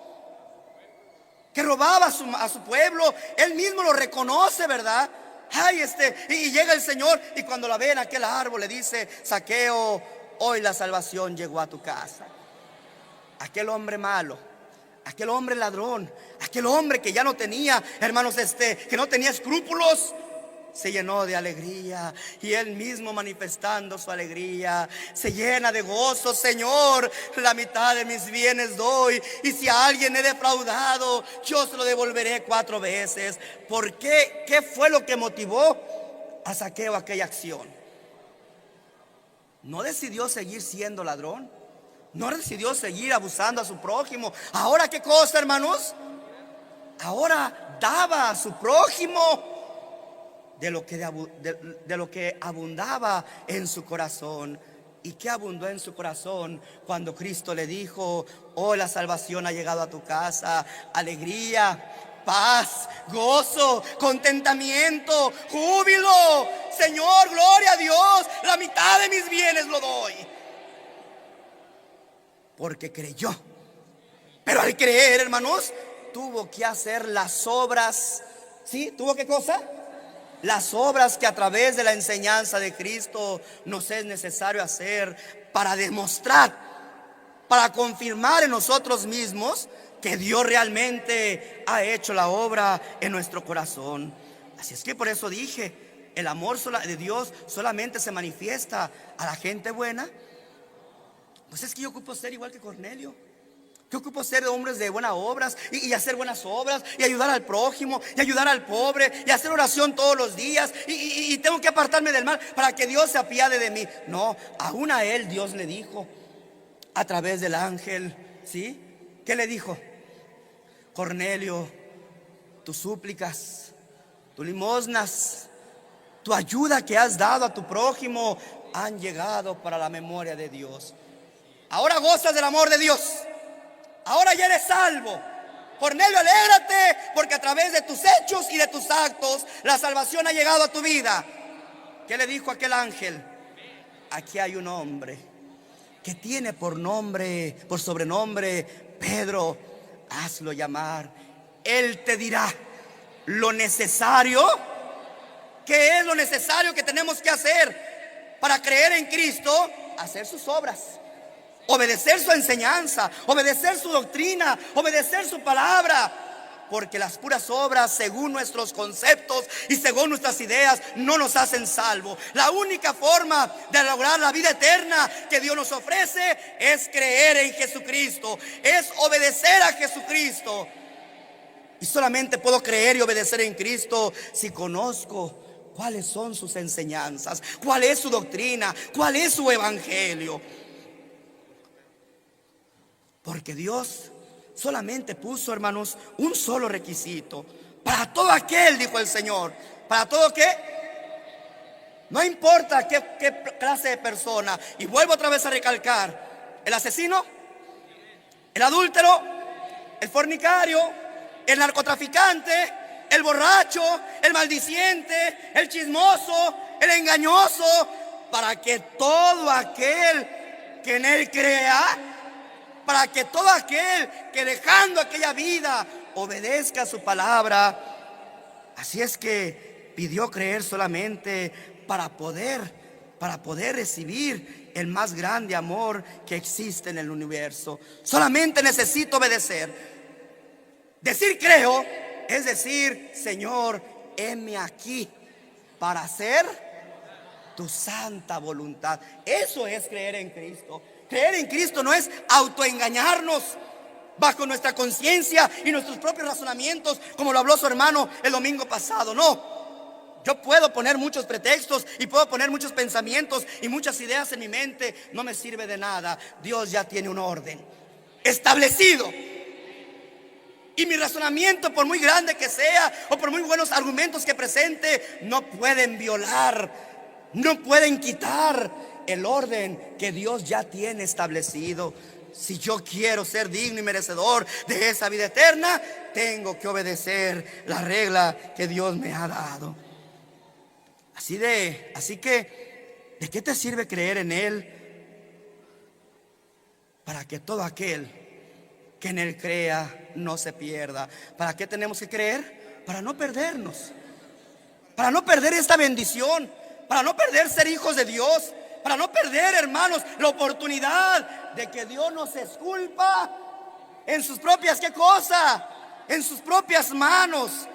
S1: que robaba a su pueblo. Él mismo lo reconoce, ¿verdad? Y llega el Señor, y cuando la ve en aquel árbol le dice: Zaqueo, hoy la salvación llegó a tu casa. Aquel hombre malo, aquel hombre ladrón, aquel hombre que ya no tenía, hermanos, que no tenía escrúpulos, se llenó de alegría. Y él mismo, manifestando su alegría, se llena de gozo. Señor, la mitad de mis bienes doy, y si a alguien he defraudado, yo se lo devolveré 4 veces. ¿Por qué? ¿Qué fue lo que motivó a Zaqueo aquella acción? No decidió seguir siendo ladrón, no decidió seguir abusando a su prójimo. Ahora, ¿qué cosa, hermanos? Ahora daba a su prójimo de lo que abundaba en su corazón. ¿Y qué abundó en su corazón cuando Cristo le dijo: oh, la salvación ha llegado a tu casa? Alegría, paz, gozo, contentamiento, júbilo. Señor, gloria a Dios, la mitad de mis bienes lo doy. Porque creyó. Pero al creer, hermanos, tuvo que hacer las obras. ¿Sí? ¿Tuvo qué cosa? Las obras que a través de la enseñanza de Cristo nos es necesario hacer para demostrar, para confirmar en nosotros mismos que Dios realmente ha hecho la obra en nuestro corazón. Así es que por eso dije, el amor de Dios solamente se manifiesta a la gente buena. Pues es que yo ocupo ser igual que Cornelio. Yo ocupo ser hombres de buenas obras y hacer buenas obras y ayudar al prójimo y ayudar al pobre y hacer oración todos los días y tengo que apartarme del mal para que Dios se apiade de mí. No, aún a él Dios le dijo a través del ángel, ¿sí? ¿Qué le dijo? Cornelio, tus súplicas, tus limosnas, tu ayuda que has dado a tu prójimo han llegado para la memoria de Dios. Ahora gozas del amor de Dios. Ahora ya eres salvo. Cornelio, alégrate, porque a través de tus hechos y de tus actos la salvación ha llegado a tu vida. ¿Qué le dijo aquel ángel? Aquí hay un hombre que tiene por sobrenombre Pedro. Hazlo llamar. Él te dirá lo necesario. ¿Qué es lo necesario que tenemos que hacer para creer en Cristo? Hacer sus obras, obedecer su enseñanza, obedecer su doctrina, obedecer su palabra. porque las puras obras, según nuestros conceptos y según nuestras ideas, no nos hacen salvo. La única forma de lograr la vida eterna que Dios nos ofrece es creer en Jesucristo, es obedecer a Jesucristo. Y solamente puedo creer y obedecer en Cristo si conozco cuáles son sus enseñanzas, cuál es su doctrina, cuál es su evangelio. Porque Dios solamente puso, hermanos, un solo requisito para todo aquel, dijo el Señor. ¿Para todo qué? No importa qué clase de persona. Y vuelvo otra vez a recalcar: el asesino, el adúltero, el fornicario, el narcotraficante, el borracho, el maldiciente, el chismoso, el engañoso, para que todo aquel que en él crea, para que todo aquel que dejando aquella vida obedezca su palabra. Así es que pidió creer solamente para poder recibir el más grande amor que existe en el universo. Solamente necesito obedecer. Decir creo es decir: Señor, heme aquí para hacer tu santa voluntad. Eso es creer en Cristo. Creer en Cristo no es autoengañarnos bajo nuestra conciencia y nuestros propios razonamientos, como lo habló su hermano el domingo pasado. No, yo puedo poner muchos pretextos y puedo poner muchos pensamientos y muchas ideas en mi mente. No me sirve de nada. Dios ya tiene un orden establecido. Y mi razonamiento, por muy grande que sea o por muy buenos argumentos que presente, no pueden violar, no pueden quitar el orden que Dios ya tiene establecido. Si yo quiero ser digno y merecedor de esa vida eterna, tengo que obedecer la regla que Dios me ha dado. Así que, ¿de qué te sirve creer en Él? Para que todo aquel que en Él crea no se pierda. ¿Para qué tenemos que creer? Para no perdernos, para no perder esta bendición, para no perder ser hijos de Dios, para no perder, hermanos, la oportunidad de que Dios nos esculpa en sus propias, ¿qué cosa? En sus propias manos.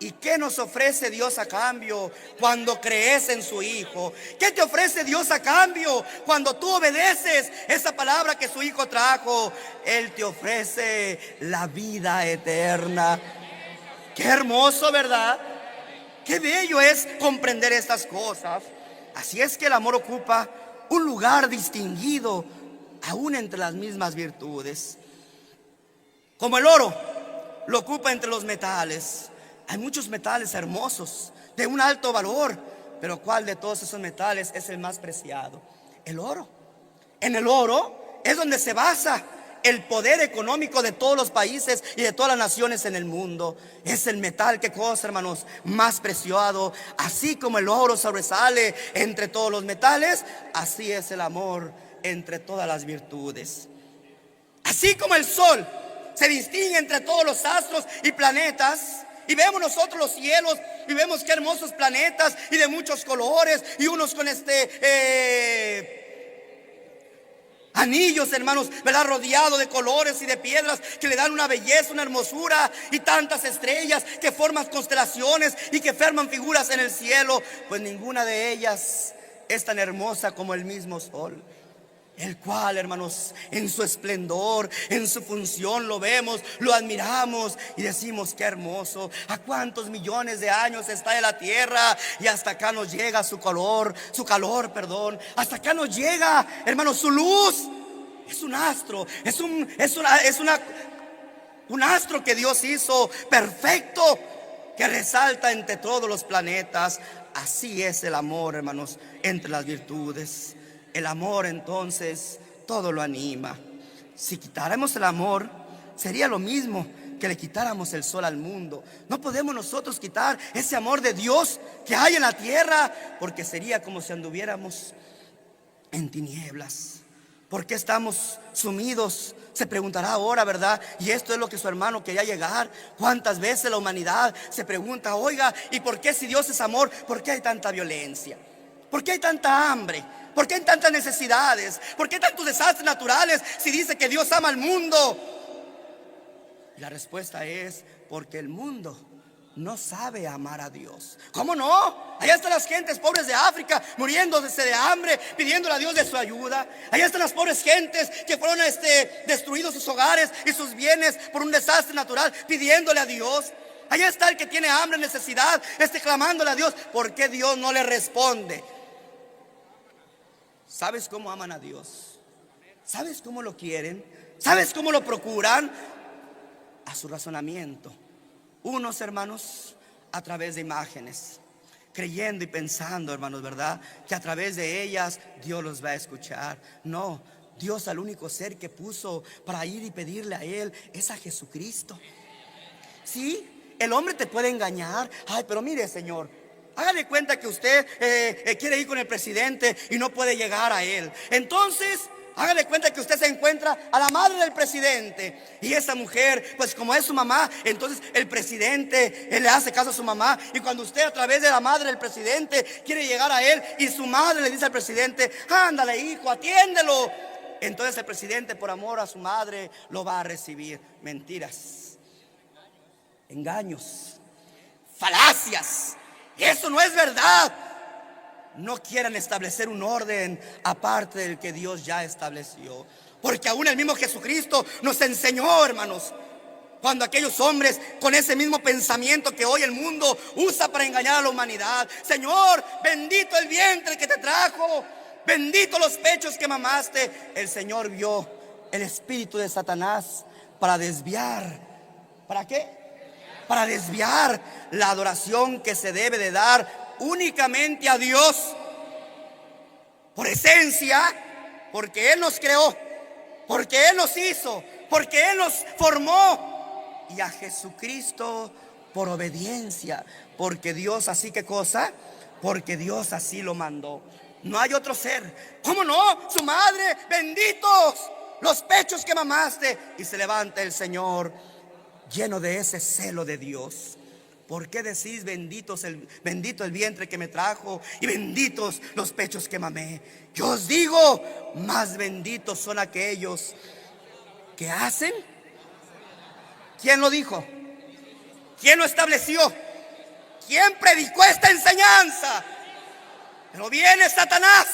S1: ¿Y qué nos ofrece Dios a cambio cuando crees en su Hijo? ¿Qué te ofrece Dios a cambio cuando tú obedeces esa palabra que su Hijo trajo? Él te ofrece la vida eterna. Qué hermoso, ¿verdad? Qué bello es comprender estas cosas. Así es que el amor ocupa un lugar distinguido aún entre las mismas virtudes. Como el oro lo ocupa entre los metales. Hay muchos metales hermosos, de un alto valor, pero ¿cuál de todos esos metales es el más preciado? El oro. En el oro es donde se basa el poder económico de todos los países y de todas las naciones en el mundo. Es el metal, ¿qué cosa, hermanos? Más preciado. Así como el oro sobresale entre todos los metales, así es el amor entre todas las virtudes. Así como el sol se distingue entre todos los astros y planetas, y vemos nosotros los cielos y vemos qué hermosos planetas y de muchos colores, y unos con anillos, hermanos, ¿verdad? Rodeado de colores y de piedras que le dan una belleza, una hermosura, y tantas estrellas que forman constelaciones y que forman figuras en el cielo. Pues ninguna de ellas es tan hermosa como el mismo sol, el cual, hermanos, en su esplendor, en su función lo vemos, lo admiramos y decimos: qué hermoso. ¿A cuántos millones de años está en la tierra? Y hasta acá nos llega su calor, hasta acá nos llega, hermanos, su luz. Es un astro, es un astro que Dios hizo perfecto, que resalta entre todos los planetas. Así es el amor, hermanos, entre las virtudes. El amor, entonces, todo lo anima. Si quitáramos el amor, sería lo mismo que le quitáramos el sol al mundo. No podemos nosotros quitar ese amor de Dios que hay en la tierra, porque sería como si anduviéramos en tinieblas. ¿Por qué estamos sumidos? Se preguntará ahora, ¿verdad? Y esto es lo que su hermano quería llegar. ¿Cuántas veces la humanidad se pregunta: oiga, ¿y por qué, si Dios es amor, por qué hay tanta violencia? ¿Por qué hay tanta hambre? ¿Por qué hay tantas necesidades? ¿Por qué tantos desastres naturales si dice que Dios ama al mundo? Y la respuesta es porque el mundo no sabe amar a Dios. ¿Cómo no? Allá están las gentes pobres de África muriéndose de hambre, pidiéndole a Dios de su ayuda. Allá están las pobres gentes que fueron destruidos sus hogares y sus bienes por un desastre natural, pidiéndole a Dios. Allá está el que tiene hambre, necesidad, clamándole a Dios. ¿Por qué Dios no le responde? ¿Sabes cómo aman a Dios? ¿Sabes cómo lo quieren? ¿Sabes cómo lo procuran? A su razonamiento. Unos, hermanos, a través de imágenes, creyendo y pensando, hermanos, ¿verdad?, que a través de ellas Dios los va a escuchar. No, Dios al único ser que puso para ir y pedirle a Él es a Jesucristo. Sí, el hombre te puede engañar. Ay, pero mire, Señor, hágale cuenta que usted quiere ir con el presidente y no puede llegar a él. Entonces, hágale cuenta que usted se encuentra a la madre del presidente. Y esa mujer, pues como es su mamá, entonces el presidente, él le hace caso a su mamá. Y cuando usted a través de la madre del presidente quiere llegar a él, y su madre le dice al presidente: ándale, hijo, atiéndelo. Entonces el presidente, por amor a su madre, lo va a recibir. Mentiras, engaños, falacias. Eso no es verdad. No quieran establecer un orden aparte del que Dios ya estableció. Porque aún el mismo Jesucristo nos enseñó, hermanos, cuando aquellos hombres con ese mismo pensamiento que hoy el mundo usa para engañar a la humanidad: Señor, bendito el vientre que te trajo, bendito los pechos que mamaste. El Señor vio el espíritu de Satanás para desviar. ¿Para qué? Para desviar la adoración que se debe de dar únicamente a Dios, por esencia, porque Él nos creó, porque Él nos hizo, porque Él nos formó, y a Jesucristo por obediencia, porque Dios así, ¿qué cosa? Porque Dios así lo mandó. No hay otro ser. ¿Cómo no? Su madre: benditos los pechos que mamaste. Y se levanta el Señor lleno de ese celo de Dios. ¿Por qué decís bendito el vientre que me trajo y benditos los pechos que mamé? Yo os digo, más benditos son aquellos que hacen. ¿Quién lo dijo? ¿Quién lo estableció? ¿Quién predicó esta enseñanza? Pero viene Satanás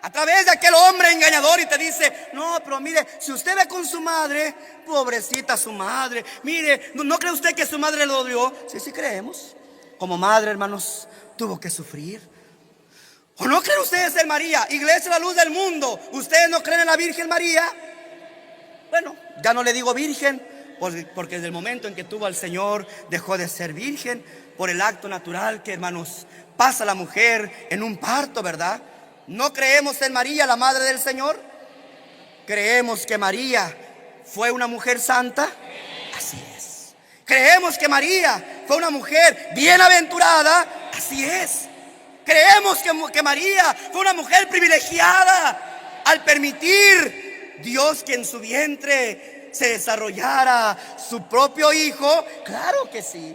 S1: a través de aquel hombre engañador y te dice: no, pero mire, si usted ve con su madre, pobrecita su madre, mire, ¿no cree usted que su madre lo odió? Sí, sí creemos. Como madre, hermanos, tuvo que sufrir. ¿O no creen ustedes en María? Iglesia, la luz del mundo. ¿Ustedes no creen en la Virgen María? Bueno, ya no le digo virgen, porque desde el momento en que tuvo al Señor dejó de ser virgen, por el acto natural que, hermanos, pasa la mujer en un parto, ¿verdad? ¿No creemos en María, la madre del Señor? ¿Creemos que María fue una mujer santa? Así es. ¿Creemos que María fue una mujer bienaventurada? Así es. ¿Creemos que María fue una mujer privilegiada al permitir Dios que en su vientre se desarrollara su propio hijo? Claro que sí.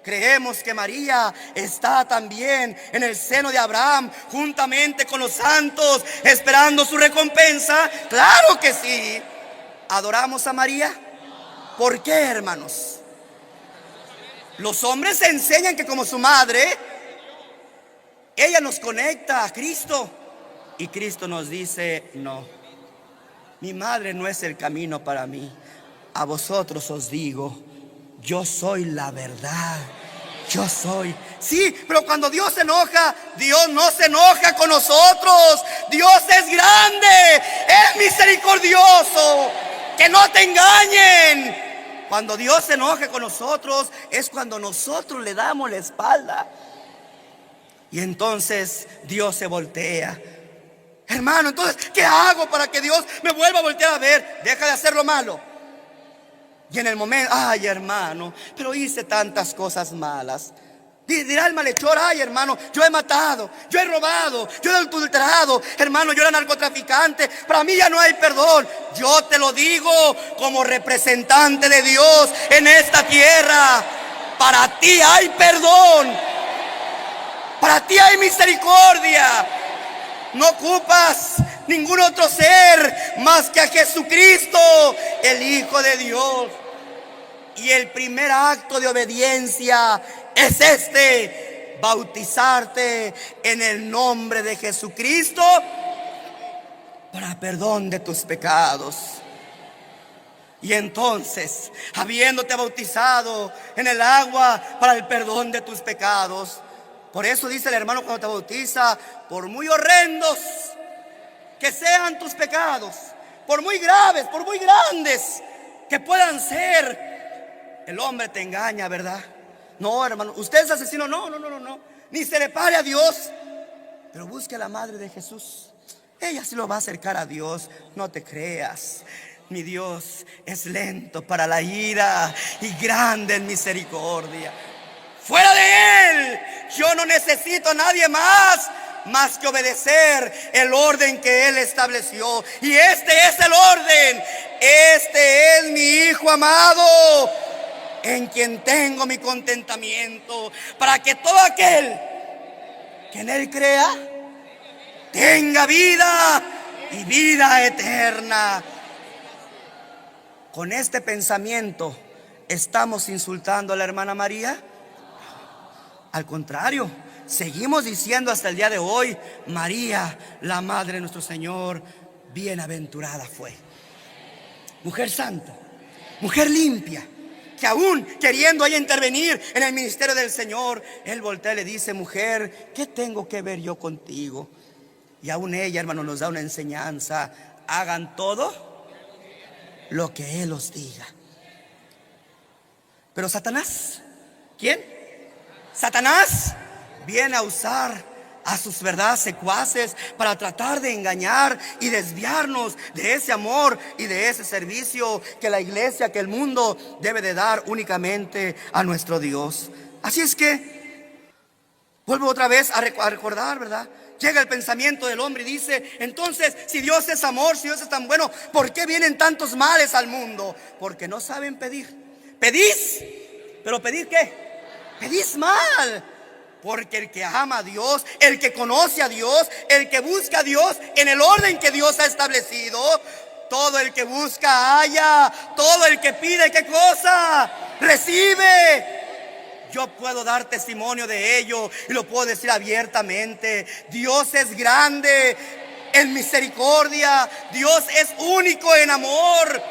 S1: Creemos que María está también en el seno de Abraham, juntamente con los santos, esperando su recompensa. Claro que sí. ¿Adoramos a María? ¿Por qué, hermanos? Los hombres enseñan que como su madre, ella nos conecta a Cristo. Y Cristo nos dice: no, mi madre no es el camino para mí. A vosotros os digo, yo soy la verdad. Yo soy. Sí, pero cuando Dios se enoja, Dios no se enoja con nosotros. Dios es grande, es misericordioso. Que no te engañen. Cuando Dios se enoja con nosotros es cuando nosotros le damos la espalda. Y entonces Dios se voltea. Hermano, entonces, ¿qué hago para que Dios me vuelva a voltear a ver? Deja de hacer lo malo. Y en el momento: ay, hermano, pero hice tantas cosas malas. Dirá el malhechor: ay, hermano, yo he matado, yo he robado, yo he adulterado, hermano, yo era narcotraficante, para mí ya no hay perdón. Yo te lo digo como representante de Dios en esta tierra: para ti hay perdón, para ti hay misericordia. No ocupas ningún otro ser más que a Jesucristo, el Hijo de Dios. Y el primer acto de obediencia es este: bautizarte en el nombre de Jesucristo para perdón de tus pecados. Y entonces, habiéndote bautizado en el agua para el perdón de tus pecados, por eso dice el hermano cuando te bautiza: por muy horrendos que sean tus pecados, por muy graves, por muy grandes que puedan ser, el hombre te engaña, ¿verdad? No, hermano, usted es asesino, no, ni se le pare a Dios. Pero busque a la madre de Jesús, ella sí lo va a acercar a Dios. No te creas, mi Dios es lento para la ira y grande en misericordia. Fuera de Él yo no necesito a nadie más que obedecer el orden que Él estableció. Y este es el orden: este es mi Hijo amado, en quien tengo mi contentamiento, para que todo aquel que en Él crea tenga vida y vida eterna. Con este pensamiento, ¿estamos insultando a la hermana María? Al contrario, seguimos diciendo hasta el día de hoy: María, la madre de nuestro Señor, bienaventurada fue. Mujer santa, mujer limpia, que aún queriendo ella intervenir en el ministerio del Señor, Él voltea y le dice: mujer, ¿qué tengo que ver yo contigo? Y aún ella, hermano, nos da una enseñanza: hagan todo lo que Él os diga. Pero Satanás, ¿quién? Satanás viene a usar a sus verdaderos secuaces para tratar de engañar y desviarnos de ese amor y de ese servicio que la iglesia, que el mundo debe de dar únicamente a nuestro Dios. Así es que vuelvo otra vez a recordar, ¿verdad? Llega el pensamiento del hombre y dice: entonces, si Dios es amor, si Dios es tan bueno, ¿por qué vienen tantos males al mundo? Porque no saben pedir. Pedís, pero ¿pedís qué? Pedís mal. Porque el que ama a Dios, el que conoce a Dios, el que busca a Dios en el orden que Dios ha establecido, todo el que busca halla, todo el que pide, ¿qué cosa? Recibe. Yo puedo dar testimonio de ello y lo puedo decir abiertamente: Dios es grande en misericordia, Dios es único en amor.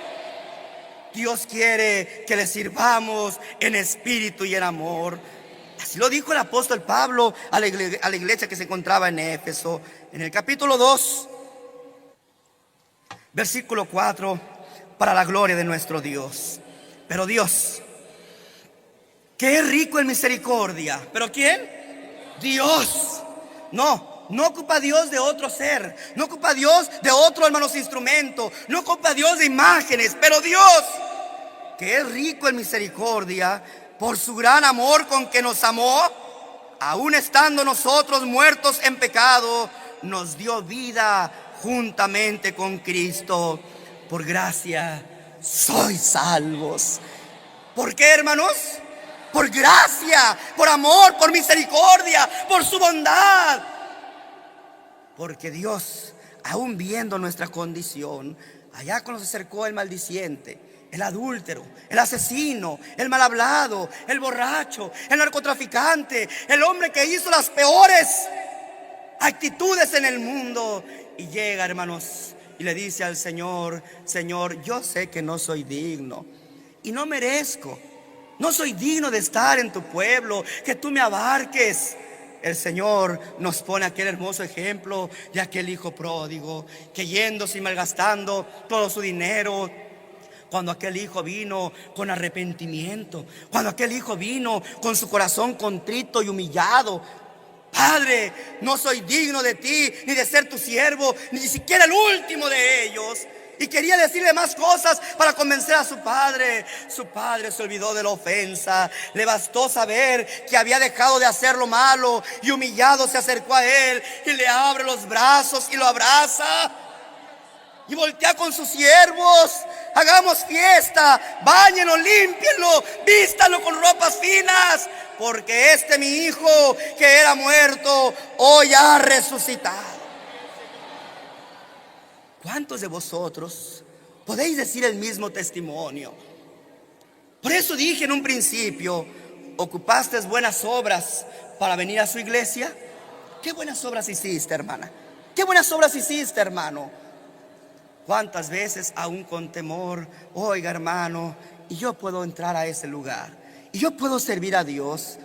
S1: Dios quiere que le sirvamos en espíritu y en amor. Así lo dijo el apóstol Pablo a la iglesia que se encontraba en Éfeso, en el capítulo 2, versículo 4, para la gloria de nuestro Dios. Pero Dios, que es rico en misericordia. ¿Pero quién? Dios. No ocupa Dios de otro ser, no ocupa Dios de otro, hermanos, instrumento, no ocupa Dios de imágenes. Pero Dios, que es rico en misericordia, por su gran amor con que nos amó, aun estando nosotros muertos en pecado, nos dio vida juntamente con Cristo. Por gracia sois salvos. ¿Por qué, hermanos? Por gracia, por amor, por misericordia, por su bondad. Porque Dios, aún viendo nuestra condición, allá cuando se acercó el maldiciente, el adúltero, el asesino, el mal hablado, el borracho, el narcotraficante, el hombre que hizo las peores actitudes en el mundo, y llega, hermanos, y le dice al Señor: Señor, yo sé que no soy digno y no merezco, no soy digno de estar en tu pueblo, que tú me abarques. El Señor nos pone aquel hermoso ejemplo de aquel hijo pródigo que, yéndose y malgastando todo su dinero, cuando aquel hijo vino con arrepentimiento, cuando aquel hijo vino con su corazón contrito y humillado: Padre, no soy digno de ti, ni de ser tu siervo, ni siquiera el último de ellos. Y quería decirle más cosas para convencer a su padre. Su padre se olvidó de la ofensa. Le bastó saber que había dejado de hacer lo malo, y humillado se acercó a él y le abre los brazos y lo abraza. Y voltea con sus siervos: hagamos fiesta, báñenlo, límpienlo, vístanlo con ropas finas, porque este mi hijo que era muerto hoy ha resucitado. ¿Cuántos de vosotros podéis decir el mismo testimonio? Por eso dije en un principio, ¿ocupaste buenas obras para venir a su iglesia? ¿Qué buenas obras hiciste, hermana? ¿Qué buenas obras hiciste, hermano? ¿Cuántas veces aún con temor, oiga, hermano, y yo puedo entrar a ese lugar y yo puedo servir a Dios?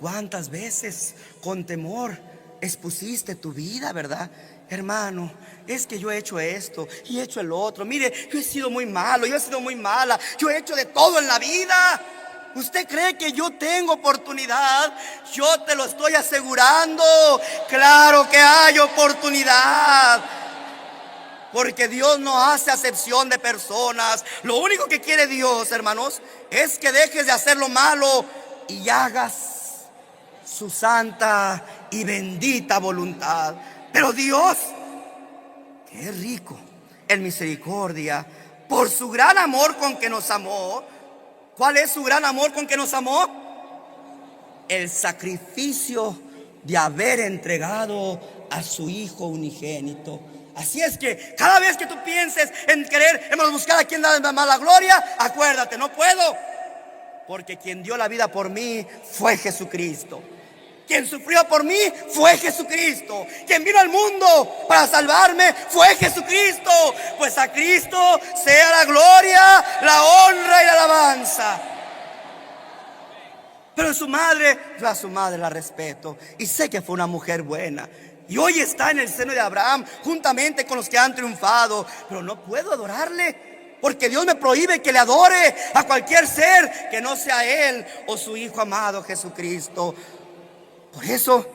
S1: ¿Cuántas veces con temor expusiste tu vida, verdad? Hermano, es que yo he hecho esto y he hecho el otro. Mire, yo he sido muy malo, yo he sido muy mala, yo he hecho de todo en la vida. ¿Usted cree que yo tengo oportunidad? Yo te lo estoy asegurando. Claro que hay oportunidad. Porque Dios no hace acepción de personas. Lo único que quiere Dios, hermanos, es que dejes de hacer lo malo y hagas su santa y bendita voluntad. Pero Dios, que es rico en misericordia, por su gran amor con que nos amó. ¿Cuál es su gran amor con que nos amó? El sacrificio de haber entregado a su Hijo unigénito. Así es que cada vez que tú pienses en querer, hermanos, buscar a quien da la gloria, acuérdate, no puedo, porque quien dio la vida por mí fue Jesucristo. Quien sufrió por mí fue Jesucristo. Quien vino al mundo para salvarme fue Jesucristo. Pues a Cristo sea la gloria, la honra y la alabanza. Pero su madre, yo a su madre la respeto y sé que fue una mujer buena. Y hoy está en el seno de Abraham juntamente con los que han triunfado. Pero no puedo adorarle, porque Dios me prohíbe que le adore a cualquier ser que no sea Él o su Hijo amado Jesucristo. Por eso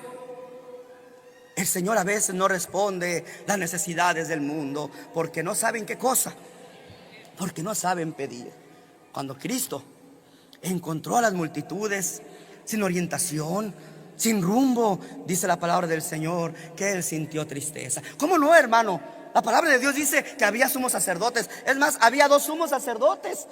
S1: el Señor a veces no responde las necesidades del mundo, porque no saben qué cosa, porque no saben pedir. Cuando Cristo encontró a las multitudes sin orientación, sin rumbo, dice la palabra del Señor que Él sintió tristeza. ¿Cómo no, hermano? La palabra de Dios dice que había sumos sacerdotes. Es más, había 2 sumos sacerdotes.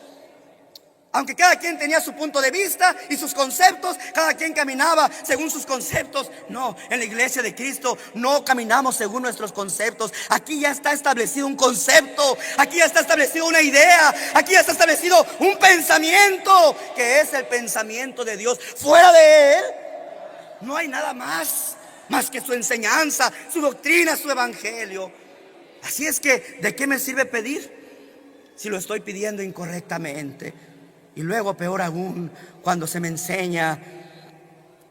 S1: Aunque cada quien tenía su punto de vista y sus conceptos, cada quien caminaba según sus conceptos. No, en la iglesia de Cristo no caminamos según nuestros conceptos. Aquí ya está establecido un concepto, aquí ya está establecido una idea, aquí ya está establecido un pensamiento, que es el pensamiento de Dios. Fuera de Él no hay nada más que su enseñanza, su doctrina, su evangelio. Así es que, ¿de qué me sirve pedir si lo estoy pidiendo incorrectamente? Y luego, peor aún, cuando se me enseña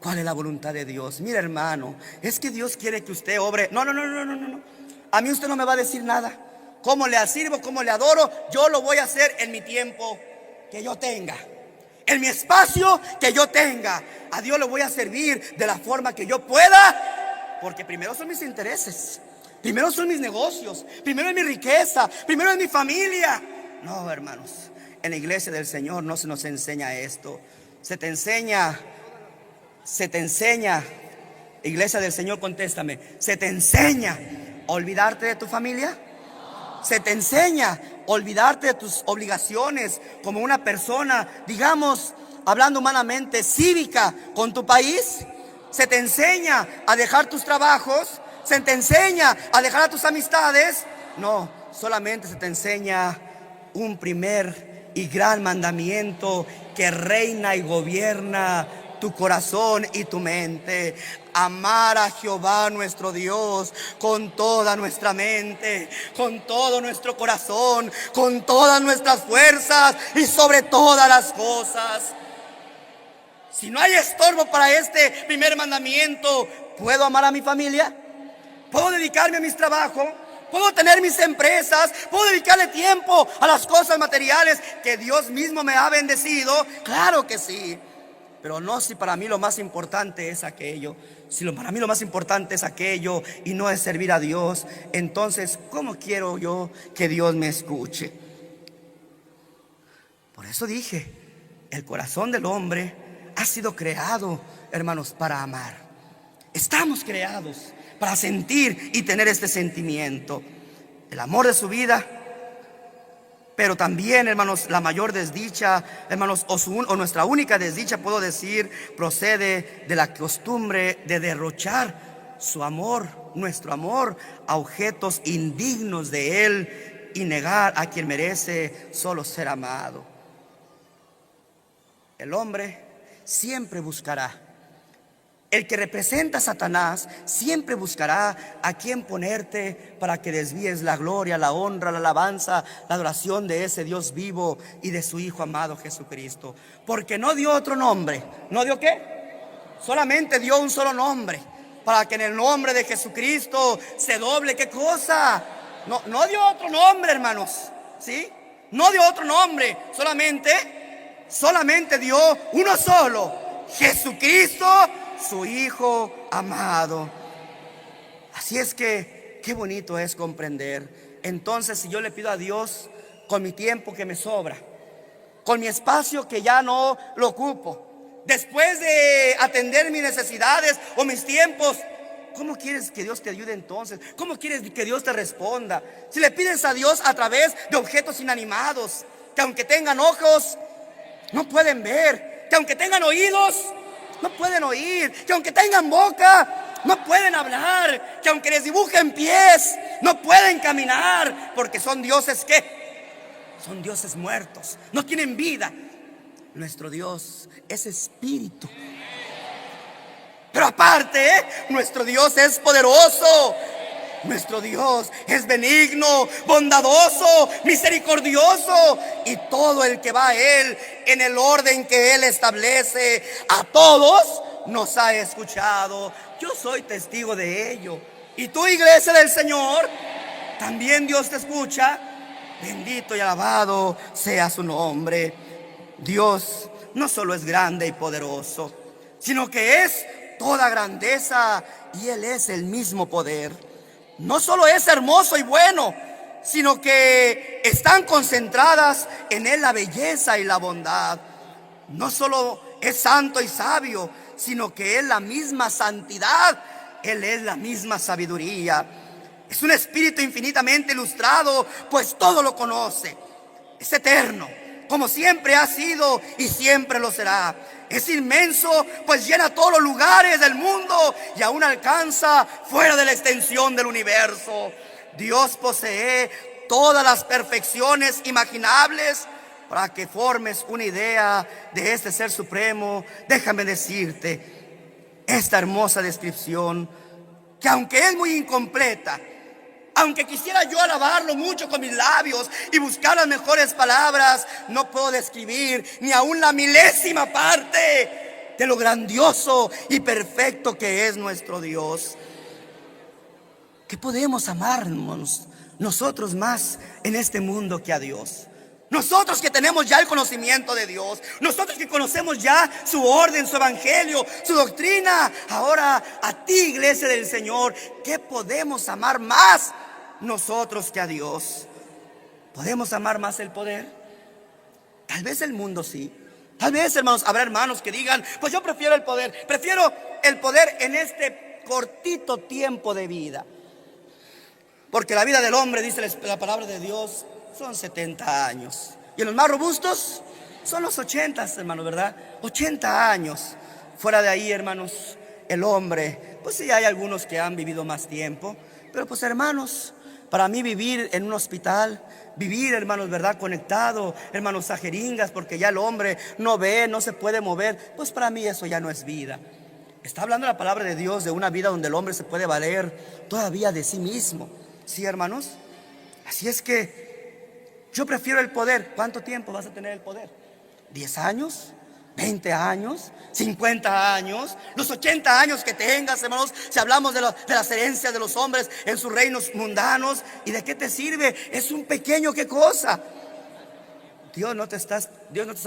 S1: cuál es la voluntad de Dios. Mira, hermano, es que Dios quiere que usted obre. No. A mí usted no me va a decir nada. ¿Cómo le sirvo? ¿Cómo le adoro? Yo lo voy a hacer en mi tiempo que yo tenga, en mi espacio que yo tenga. A Dios lo voy a servir de la forma que yo pueda, porque primero son mis intereses, primero son mis negocios, primero es mi riqueza, primero es mi familia. No, hermanos, en la iglesia del Señor no se nos enseña esto. Se te enseña, iglesia del Señor, contéstame, ¿se te enseña a olvidarte de tu familia? ¿Se te enseña a olvidarte de tus obligaciones como una persona, digamos, hablando humanamente, cívica con tu país? ¿Se te enseña a dejar tus trabajos? ¿Se te enseña a dejar a tus amistades? No, solamente se te enseña un primer y gran mandamiento que reina y gobierna tu corazón y tu mente: amar a Jehová nuestro Dios con toda nuestra mente, con todo nuestro corazón, con todas nuestras fuerzas y sobre todas las cosas. Si no hay estorbo para este primer mandamiento, ¿puedo amar a mi familia? ¿Puedo dedicarme a mis trabajos? ¿Puedo tener mis empresas? ¿Puedo dedicarle tiempo a las cosas materiales que Dios mismo me ha bendecido? Claro que sí. Pero no si para mí lo más importante es aquello. Si para mí lo más importante es aquello y no es servir a Dios, entonces ¿cómo quiero yo que Dios me escuche? Por eso dije, el corazón del hombre ha sido creado, hermanos, para amar. Estamos creados para sentir y tener este sentimiento, el amor de su vida. Pero también, hermanos, la mayor desdicha, hermanos, o nuestra única desdicha, puedo decir, procede de la costumbre de derrochar su amor, nuestro amor, a objetos indignos de Él y negar a quien merece solo ser amado. El hombre siempre buscará. El que representa a Satanás siempre buscará a quien ponerte para que desvíes la gloria, la honra, la alabanza, la adoración de ese Dios vivo y de su Hijo amado Jesucristo. Porque no dio otro nombre. ¿No dio qué? Solamente dio un solo nombre, para que en el nombre de Jesucristo se doble. ¿Qué cosa? No dio otro nombre, hermanos, ¿sí? No dio otro nombre, solamente dio uno solo: Jesucristo, su Hijo amado. Así es que qué bonito es comprender. Entonces, si yo le pido a Dios, con mi tiempo que me sobra, con mi espacio que ya no lo ocupo, después de atender mis necesidades o mis tiempos, ¿cómo quieres que Dios te ayude entonces? ¿Cómo quieres que Dios te responda? Si le pides a Dios a través de objetos inanimados, que aunque tengan ojos, no pueden ver, que aunque tengan oídos, no pueden oír, que aunque tengan boca, no pueden hablar, que aunque les dibujen pies, no pueden caminar, porque son dioses que son dioses muertos, no tienen vida. Nuestro Dios es espíritu. Pero aparte, nuestro Dios es poderoso. Nuestro Dios es benigno, bondadoso, misericordioso. Y todo el que va a Él en el orden que Él establece, a todos nos ha escuchado. Yo soy testigo de ello. Y tú, iglesia del Señor, también Dios te escucha. Bendito y alabado sea su nombre. Dios no solo es grande y poderoso, sino que es toda grandeza, y Él es el mismo poder. No solo es hermoso y bueno, sino que están concentradas en Él la belleza y la bondad. No solo es santo y sabio, sino que es la misma santidad. Él es la misma sabiduría. Es un espíritu infinitamente ilustrado, pues todo lo conoce. Es eterno, como siempre ha sido y siempre lo será. Es inmenso, pues llena todos los lugares del mundo y aún alcanza fuera de la extensión del universo. Dios posee todas las perfecciones imaginables. Para que formes una idea de este ser supremo, déjame decirte esta hermosa descripción, que aunque es muy incompleta, aunque quisiera yo alabarlo mucho con mis labios y buscar las mejores palabras, no puedo describir ni aún la milésima parte de lo grandioso y perfecto que es nuestro Dios. ¿Qué podemos amarnos nosotros más en este mundo que a Dios? Nosotros que tenemos ya el conocimiento de Dios, nosotros que conocemos ya su orden, su evangelio, su doctrina. Ahora a ti, iglesia del Señor, ¿qué podemos amar más nosotros que a Dios? ¿Podemos amar más el poder? Tal vez el mundo sí. Tal vez, hermanos, habrá hermanos que digan: pues yo prefiero el poder en este cortito tiempo de vida. Porque la vida del hombre, dice la palabra de Dios, son 70 años. Y en los más robustos son los 80, hermanos, ¿verdad? 80 años. Fuera de ahí, hermanos, el hombre, pues sí hay algunos que han vivido más tiempo. Pero pues, hermanos, para mí vivir en un hospital, vivir, hermanos, ¿verdad?, conectado, hermanos, a jeringas, porque ya el hombre no ve, no se puede mover, pues para mí eso ya no es vida. Está hablando la palabra de Dios de una vida donde el hombre se puede valer todavía de sí mismo. ¿Sí, hermanos? Así es que yo prefiero el poder. ¿Cuánto tiempo vas a tener el poder? ¿10 años? ¿20 años? ¿50 años? Los 80 años que tengas, hermanos, si hablamos de las herencias de los hombres en sus reinos mundanos. ¿Y de qué te sirve? Es un pequeño, ¿qué cosa? Dios no te está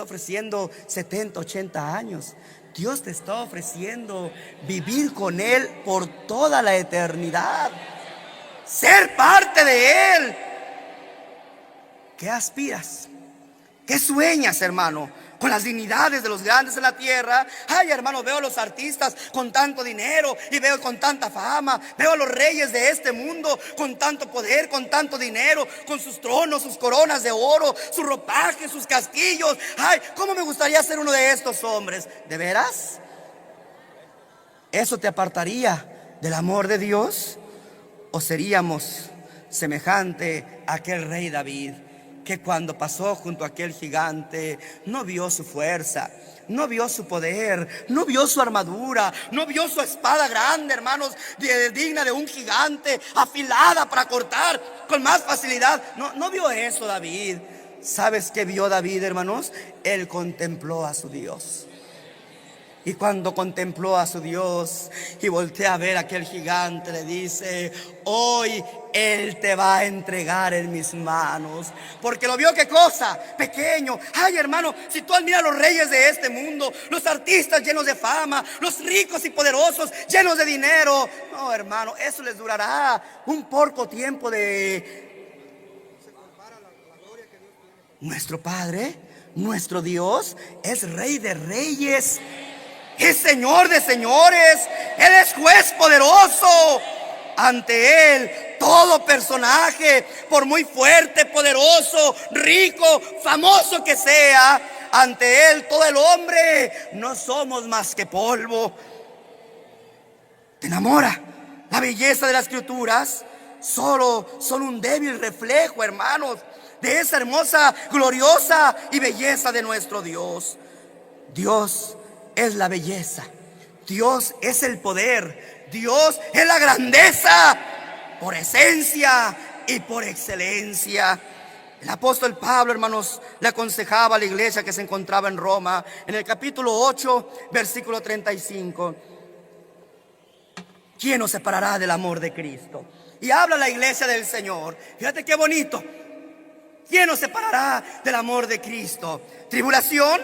S1: ofreciendo 70, 80 años. Dios te está ofreciendo vivir con Él por toda la eternidad. Ser parte de Él. ¿Qué aspiras? ¿Qué sueñas, hermano? Con las dignidades de los grandes en la tierra. Ay, hermano, veo a los artistas con tanto dinero y veo con tanta fama. Veo a los reyes de este mundo con tanto poder, con tanto dinero, con sus tronos, sus coronas de oro, sus ropajes, sus castillos. Ay, ¿cómo me gustaría ser uno de estos hombres? ¿De veras? ¿Eso te apartaría del amor de Dios? ¿O seríamos semejante a aquel rey David, que cuando pasó junto a aquel gigante no vio su fuerza, no vio su poder, no vio su armadura, no vio su espada grande, hermanos, digna de un gigante, afilada para cortar con más facilidad. No vio eso David. ¿Sabes qué vio David, hermanos? Él contempló a su Dios. Y cuando contempló a su Dios y voltea a ver a aquel gigante, le dice: hoy Él te va a entregar en mis manos. Porque lo vio, ¿qué cosa? Pequeño. Ay, hermano, si tú admiras a los reyes de este mundo, los artistas llenos de fama, los ricos y poderosos llenos de dinero, no, hermano, eso les durará un poco tiempo Nuestro Padre, nuestro Dios, es Rey de reyes, es Señor de señores, Él es juez poderoso. Ante Él, todo personaje, por muy fuerte, poderoso, rico, famoso que sea, ante Él, todo el hombre, no somos más que polvo. ¿Te enamora la belleza de las escrituras? Solo son un débil reflejo, hermanos, de esa hermosa, gloriosa y belleza de nuestro Dios. Dios es la belleza, Dios es el poder, Dios es la grandeza por esencia y por excelencia. El apóstol Pablo, hermanos, le aconsejaba a la iglesia que se encontraba en Roma, en el capítulo 8, versículo 35. ¿Quién nos separará del amor de Cristo? Y habla la iglesia del Señor. Fíjate qué bonito. ¿Quién nos separará del amor de Cristo? ¿Tribulación?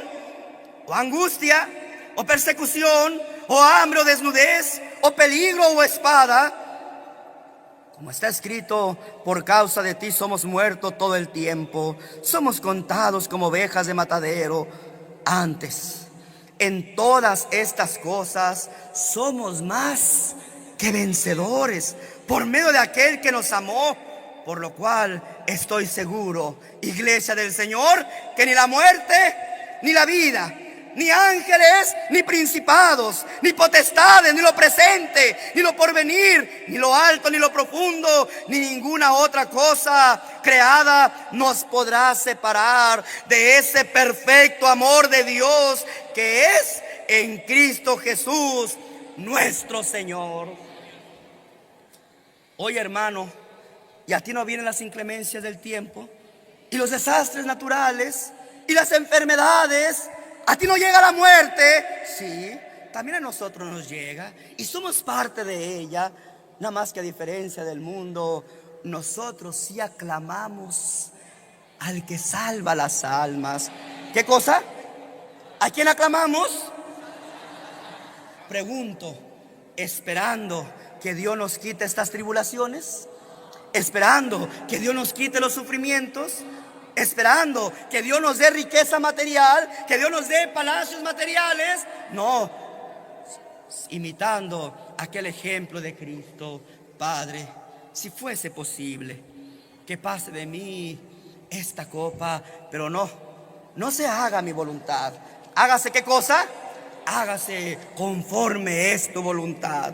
S1: ¿O angustia? ¿O persecución? ¿O hambre o desnudez? ¿O peligro o espada? Como está escrito: por causa de ti somos muertos todo el tiempo, somos contados como ovejas de matadero. Antes, en todas estas cosas somos más que vencedores por medio de aquel que nos amó. Por lo cual estoy seguro, iglesia del Señor, que ni la muerte, ni la vida, ni ángeles, ni principados, ni potestades, ni lo presente, ni lo porvenir, ni lo alto, ni lo profundo, ni ninguna otra cosa creada nos podrá separar de ese perfecto amor de Dios que es en Cristo Jesús, nuestro Señor. Hoy, hermano, y a ti no vienen las inclemencias del tiempo y los desastres naturales y las enfermedades. A ti no llega la muerte. Sí, también a nosotros nos llega y somos parte de ella. Nada más que a diferencia del mundo, nosotros sí aclamamos al que salva las almas. ¿Qué cosa? ¿A quién aclamamos? Pregunto, ¿esperando que Dios nos quite estas tribulaciones? ¿Esperando que Dios nos quite los sufrimientos? ¿Esperando que Dios nos dé riqueza material, que Dios nos dé palacios materiales? No, imitando aquel ejemplo de Cristo. Padre, si fuese posible, que pase de mí esta copa, pero no se haga mi voluntad. Hágase, ¿qué cosa? Hágase conforme es tu voluntad.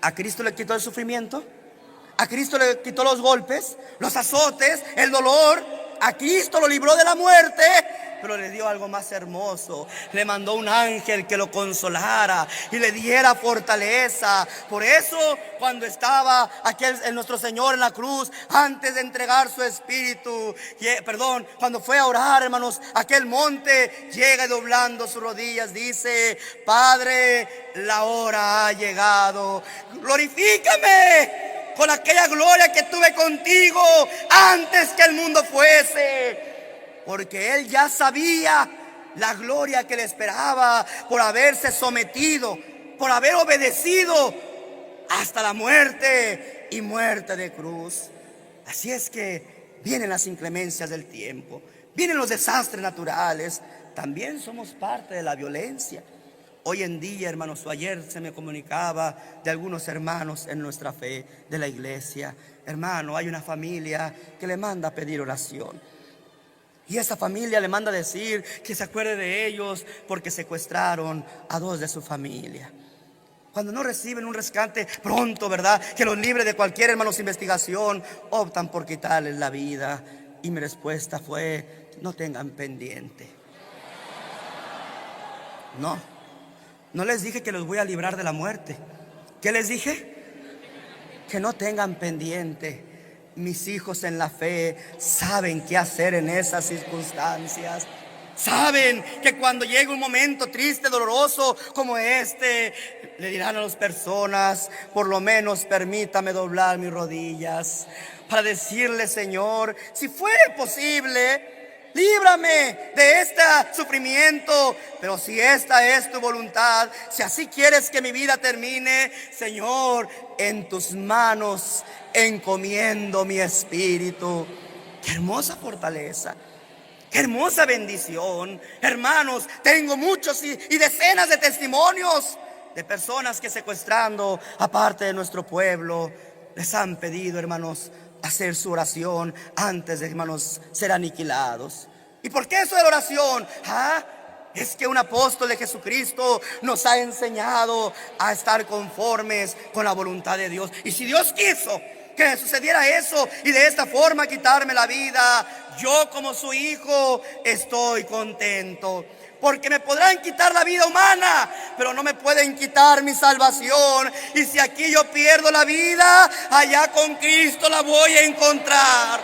S1: ¿A Cristo le quitó el sufrimiento? ¿A Cristo le quitó los golpes, los azotes, el dolor? A Cristo lo libró de la muerte, pero le dio algo más hermoso. Le mandó un ángel que lo consolara y le diera fortaleza. Por eso, cuando estaba nuestro Señor en la cruz, antes de entregar su espíritu, cuando fue a orar, hermanos, aquel monte, llega y doblando sus rodillas dice: Padre, la hora ha llegado, glorifícame con aquella gloria que tuve contigo antes que el mundo fuese. Porque Él ya sabía la gloria que le esperaba por haberse sometido, por haber obedecido hasta la muerte y muerte de cruz. Así es que vienen las inclemencias del tiempo, vienen los desastres naturales. También somos parte de la violencia. Hoy en día, hermanos, ayer se me comunicaba de algunos hermanos en nuestra fe de la iglesia. Hermano, hay una familia que le manda a pedir oración. Y esa familia le manda a decir que se acuerde de ellos porque secuestraron a 2 de su familia. Cuando no reciben un rescate pronto, ¿verdad?, que los libre de cualquier, hermanos, investigación, optan por quitarles la vida. Y mi respuesta fue: no tengan pendiente. No les dije que los voy a librar de la muerte. ¿Qué les dije? Que no tengan pendiente. Mis hijos en la fe saben qué hacer en esas circunstancias. Saben que cuando llegue un momento triste, doloroso como este, le dirán a las personas: por lo menos permítame doblar mis rodillas para decirle: Señor, si fuere posible, líbrame de este sufrimiento, pero si esta es tu voluntad, si así quieres que mi vida termine, Señor, en tus manos encomiendo mi espíritu. Qué hermosa fortaleza, qué hermosa bendición. Hermanos, tengo muchos y decenas de testimonios de personas que, secuestrando a parte de nuestro pueblo, les han pedido, hermanos, hacer su oración antes de, hermanos, ser aniquilados. ¿Y por qué eso de la oración? Es que un apóstol de Jesucristo nos ha enseñado a estar conformes con la voluntad de Dios. Y si Dios quiso que sucediera eso y de esta forma quitarme la vida, yo como su hijo estoy contento. Porque me podrán quitar la vida humana, pero no me pueden quitar mi salvación. Y si aquí yo pierdo la vida, allá con Cristo la voy a encontrar.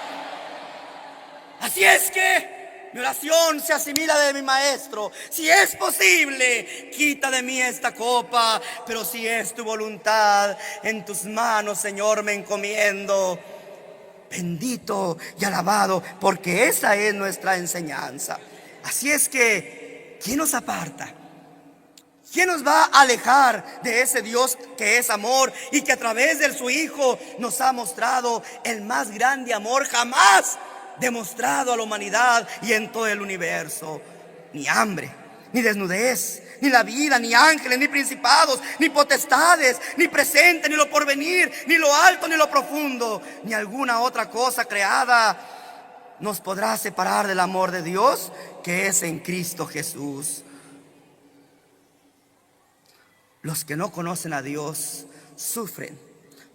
S1: Así es que mi oración se asimila de mi maestro. Si es posible, quita de mí esta copa, pero si es tu voluntad, en tus manos, Señor, me encomiendo. Bendito y alabado, porque esa es nuestra enseñanza. Así es que, ¿quién nos aparta? ¿Quién nos va a alejar de ese Dios que es amor y que a través de su Hijo nos ha mostrado el más grande amor jamás demostrado a la humanidad y en todo el universo? Ni hambre, ni desnudez, ni la vida, ni ángeles, ni principados, ni potestades, ni presente, ni lo porvenir, ni lo alto, ni lo profundo, ni alguna otra cosa creada nos podrá separar del amor de Dios que es en Cristo Jesús. Los que no conocen a Dios sufren,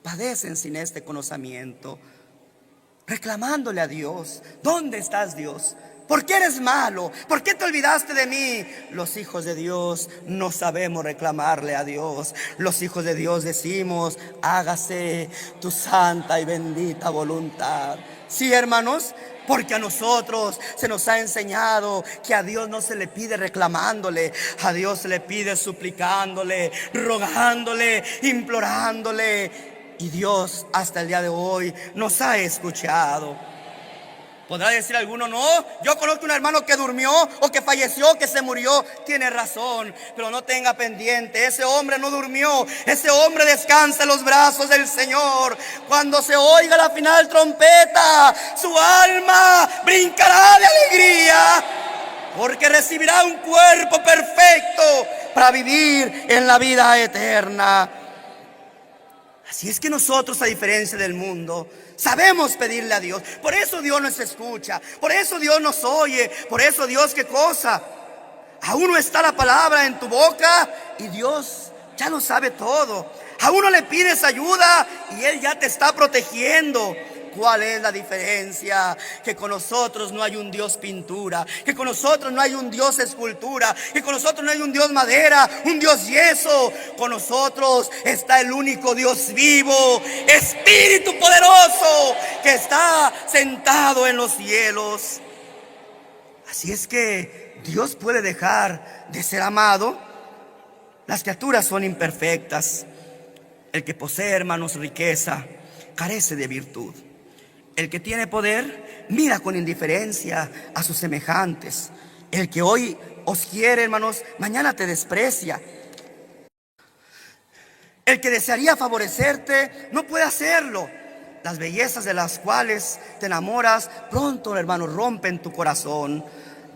S1: padecen sin este conocimiento, reclamándole a Dios: ¿dónde estás, Dios? ¿Por qué eres malo? ¿Por qué te olvidaste de mí? Los hijos de Dios no sabemos reclamarle a Dios. Los hijos de Dios decimos: hágase tu santa y bendita voluntad. Sí, hermanos, porque a nosotros se nos ha enseñado que a Dios no se le pide reclamándole, a Dios se le pide suplicándole, rogándole, implorándole. Y Dios hasta el día de hoy nos ha escuchado. Podrá decir alguno: no, yo conozco un hermano que durmió o que falleció, que se murió. Tiene razón, pero no tenga pendiente, ese hombre no durmió, ese hombre descansa en los brazos del Señor. Cuando se oiga la final trompeta, su alma brincará de alegría, porque recibirá un cuerpo perfecto para vivir en la vida eterna. Así es que nosotros, a diferencia del mundo, sabemos pedirle a Dios. Por eso Dios nos escucha, por eso Dios nos oye, por eso Dios, ¿qué cosa? Aún no está la palabra en tu boca y Dios ya lo sabe todo. A uno le pides ayuda y Él ya te está protegiendo. ¿Cuál es la diferencia? Que con nosotros no hay un Dios pintura, que con nosotros no hay un Dios escultura, que con nosotros no hay un Dios madera, un Dios yeso. Con nosotros está el único Dios vivo, Espíritu poderoso, que está sentado en los cielos. Así es que Dios puede dejar de ser amado. Las criaturas son imperfectas. El que posee, hermanos, riqueza, carece de virtud. El que tiene poder mira con indiferencia a sus semejantes. El que hoy os quiere, hermanos, mañana te desprecia. El que desearía favorecerte no puede hacerlo. Las bellezas de las cuales te enamoras pronto, hermanos, rompen tu corazón.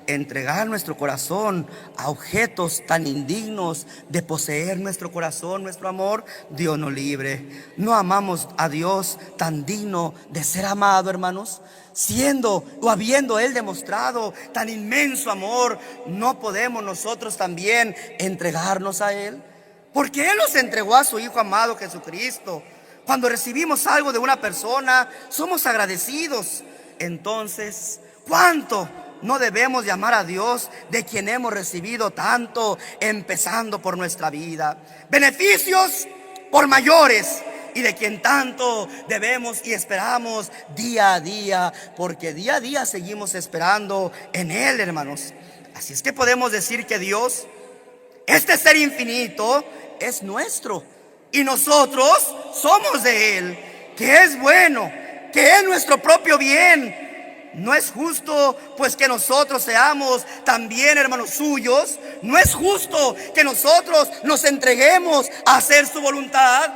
S1: Entregar nuestro corazón a objetos tan indignos de poseer nuestro corazón, nuestro amor, Dios nos libre. No amamos a Dios tan digno de ser amado, hermanos. Siendo o habiendo Él demostrado tan inmenso amor, ¿no podemos nosotros también entregarnos a Él? Porque Él nos entregó a su Hijo amado Jesucristo. Cuando recibimos algo de una persona, somos agradecidos. entonces, ¿cuánto no debemos de amar a Dios, de quien hemos recibido tanto, empezando por nuestra vida? Beneficios por mayores, y de quien tanto debemos y esperamos día a día, porque día a día seguimos esperando en Él, hermanos. Así es que podemos decir que Dios, este ser infinito, es nuestro, y nosotros somos de Él, que es bueno, que es nuestro propio bien. No es justo pues que nosotros seamos también hermanos suyos. No es justo que nosotros nos entreguemos a hacer su voluntad.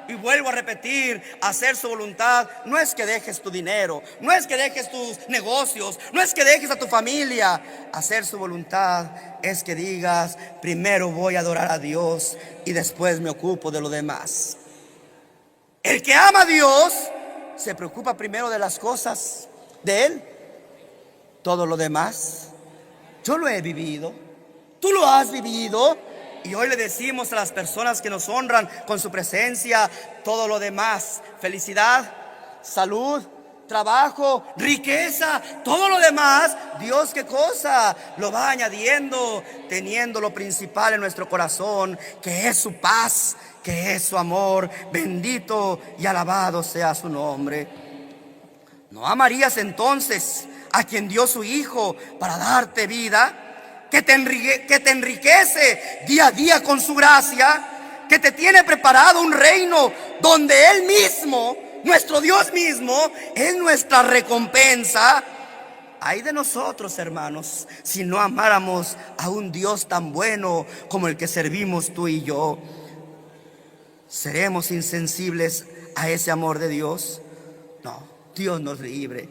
S1: Y vuelvo a repetir, hacer su voluntad no es que dejes tu dinero, no es que dejes tus negocios, no es que dejes a tu familia. Hacer su voluntad es que digas, primero voy a adorar a Dios y después me ocupo de lo demás. El que ama a Dios se preocupa primero de las cosas de Él. Todo lo demás, yo lo he vivido, tú lo has vivido. Y hoy le decimos a las personas que nos honran con su presencia, todo lo demás, felicidad, salud, trabajo, riqueza, todo lo demás, Dios qué cosa lo va añadiendo, teniendo lo principal en nuestro corazón, que es su paz, que es su amor. Bendito y alabado sea su nombre. ¿No amarías entonces a quien dio su Hijo para darte vida? Que te enriquece día a día con su gracia, que te tiene preparado un reino donde Él mismo, nuestro Dios mismo, es nuestra recompensa. Ay de nosotros, hermanos, si no amáramos a un Dios tan bueno como el que servimos tú y yo. ¿Seremos insensibles a ese amor de Dios? No, Dios nos libre.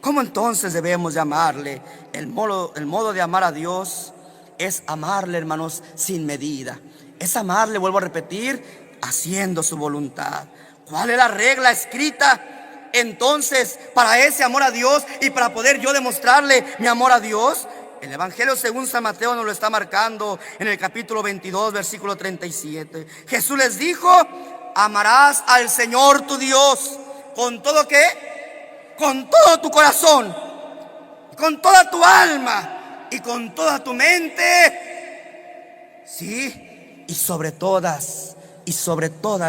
S1: ¿Cómo entonces debemos llamarle? El modo de amar a Dios es amarle, hermanos, sin medida. Es amarle, vuelvo a repetir, haciendo su voluntad. ¿Cuál es la regla escrita entonces para ese amor a Dios y para poder yo demostrarle mi amor a Dios? El Evangelio según San Mateo nos lo está marcando en el capítulo 22, versículo 37. Jesús les dijo, amarás al Señor tu Dios con todo ¿qué? Con todo tu corazón, con toda tu alma y con toda tu mente. Sí, y sobre todas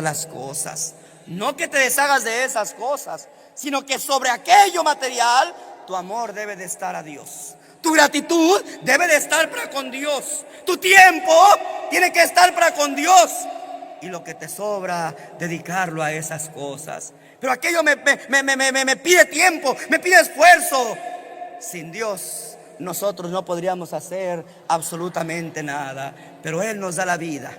S1: las cosas. No que te deshagas de esas cosas, sino que sobre aquello material tu amor debe de estar a Dios. Tu gratitud debe de estar para con Dios. Tu tiempo tiene que estar para con Dios. Y lo que te sobra, dedicarlo a esas cosas. Pero aquello me pide tiempo, me pide esfuerzo. Sin Dios nosotros no podríamos hacer absolutamente nada. Pero Él nos da la vida,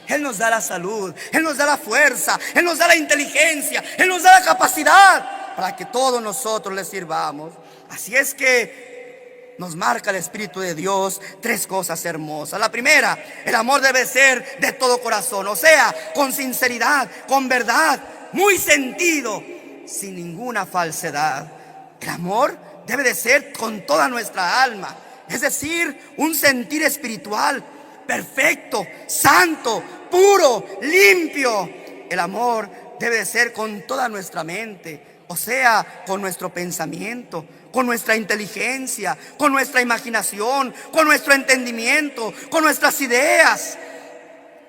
S1: Él nos da la salud, Él nos da la fuerza, Él nos da la inteligencia, Él nos da la capacidad para que todos nosotros le sirvamos. Así es que nos marca el Espíritu de Dios tres cosas hermosas. La primera, el amor debe ser de todo corazón, o sea, con sinceridad, con verdad, muy sentido, sin ninguna falsedad. El amor debe de ser con toda nuestra alma, es decir, un sentir espiritual perfecto, santo, puro, limpio. El amor debe de ser con toda nuestra mente, o sea, con nuestro pensamiento, con nuestra inteligencia, con nuestra imaginación, con nuestro entendimiento, con nuestras ideas.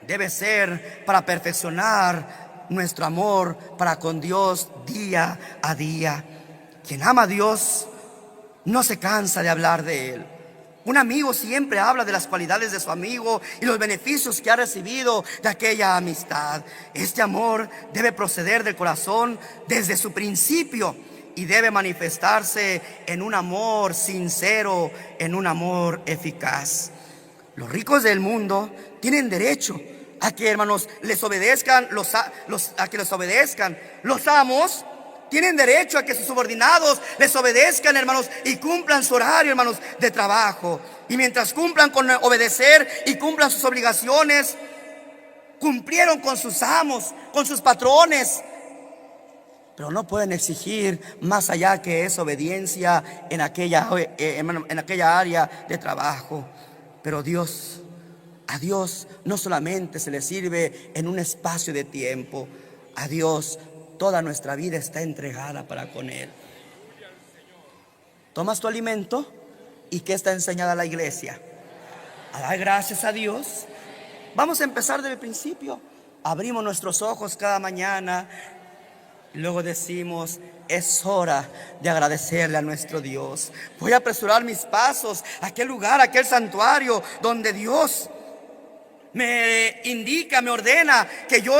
S1: Debe ser para perfeccionar nuestro amor para con Dios día a día. Quien ama a Dios no se cansa de hablar de Él. Un amigo siempre habla de las cualidades de su amigo y los beneficios que ha recibido de aquella amistad. Este amor debe proceder del corazón desde su principio y debe manifestarse en un amor sincero, en un amor eficaz. Los ricos del mundo tienen derecho a que, hermanos, les obedezcan, a que les obedezcan. Los amos tienen derecho a que sus subordinados les obedezcan, hermanos, y cumplan su horario, hermanos, de trabajo. Y mientras cumplan con obedecer y cumplan sus obligaciones, cumplieron con sus amos, con sus patrones. Pero no pueden exigir más allá que esa obediencia en aquella área de trabajo. Pero a Dios no solamente se le sirve en un espacio de tiempo. A Dios toda nuestra vida está entregada para con Él. Tomas tu alimento y ¿qué está enseñada la iglesia? A dar gracias a Dios. Vamos a empezar desde el principio. Abrimos nuestros ojos cada mañana. Luego decimos: es hora de agradecerle a nuestro Dios. Voy a apresurar mis pasos a aquel lugar, a aquel santuario donde Dios me indica, me ordena que yo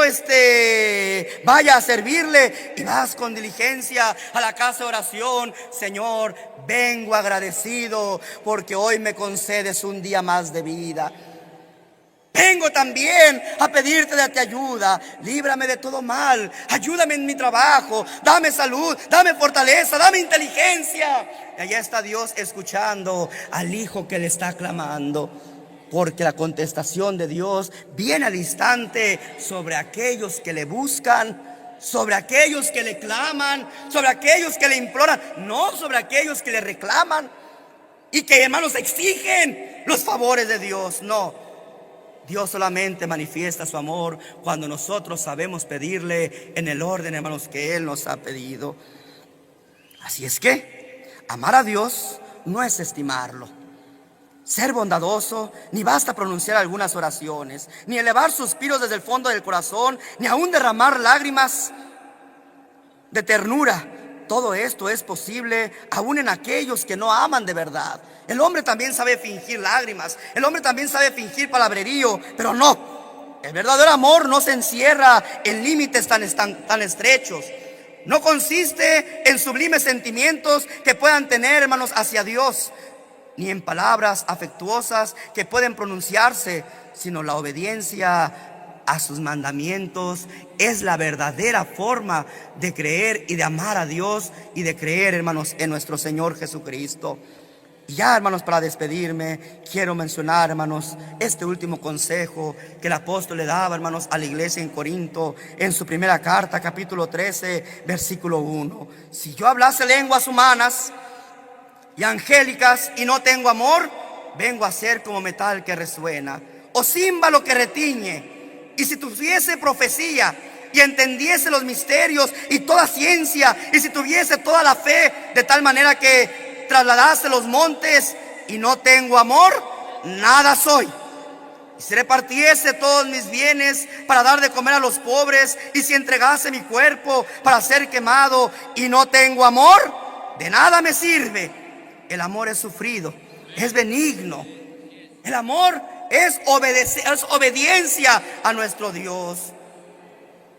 S1: vaya a servirle. Y vas con diligencia a la casa de oración. Señor, vengo agradecido porque hoy me concedes un día más de vida. Vengo también a pedirte de tu ayuda. Líbrame de todo mal. Ayúdame en mi trabajo. Dame salud, dame fortaleza, dame inteligencia. Y allá está Dios escuchando al hijo que le está clamando. Porque la contestación de Dios viene al instante sobre aquellos que le buscan, sobre aquellos que le claman, sobre aquellos que le imploran, no sobre aquellos que le reclaman y que, hermanos, exigen los favores de Dios. No, Dios solamente manifiesta su amor cuando nosotros sabemos pedirle en el orden, hermanos, que Él nos ha pedido. Así es que amar a Dios no es estimarlo, ser bondadoso, ni basta pronunciar algunas oraciones, ni elevar suspiros desde el fondo del corazón, ni aún derramar lágrimas de ternura. Todo esto es posible aún en aquellos que no aman de verdad. El hombre también sabe fingir lágrimas, el hombre también sabe fingir palabrerío, pero no. El verdadero amor no se encierra en límites tan estrechos. No consiste en sublimes sentimientos que puedan tener, hermanos, hacia Dios, ni en palabras afectuosas que pueden pronunciarse, sino la obediencia a sus mandamientos es la verdadera forma de creer y de amar a Dios y de creer, hermanos, en nuestro Señor Jesucristo. Y ya, hermanos, para despedirme, quiero mencionar, hermanos, este último consejo que el apóstol le daba, hermanos, a la iglesia en Corinto, en su primera carta, capítulo 13, versículo 1. Si yo hablase lenguas humanas y angélicas y no tengo amor, vengo a ser como metal que resuena o címbalo que retiñe. Y si tuviese profecía y entendiese los misterios y toda ciencia, y si tuviese toda la fe de tal manera que trasladase los montes, y no tengo amor, nada soy. Y si repartiese todos mis bienes para dar de comer a los pobres, y si entregase mi cuerpo para ser quemado y no tengo amor, de nada me sirve. El amor es sufrido, es benigno. El amor es obediencia a nuestro Dios.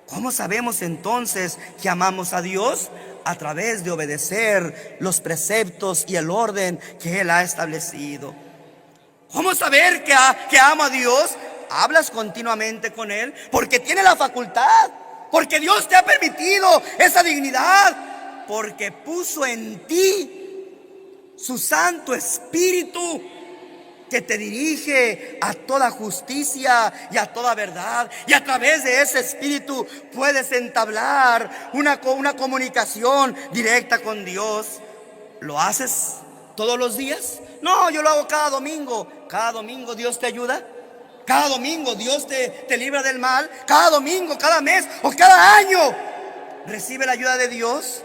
S1: ¿Cómo sabemos entonces que amamos a Dios? A través de obedecer los preceptos y el orden que Él ha establecido. ¿Cómo saber que amo a Dios? Hablas continuamente con Él, porque tiene la facultad, porque Dios te ha permitido esa dignidad, porque puso en ti su Santo Espíritu, que te dirige a toda justicia y a toda verdad. Y a través de ese Espíritu puedes entablar una comunicación directa con Dios. ¿Lo haces todos los días? No, yo lo hago cada domingo. Cada domingo Dios te ayuda. Cada domingo Dios te libra del mal. Cada domingo, cada mes o cada año recibe la ayuda de Dios.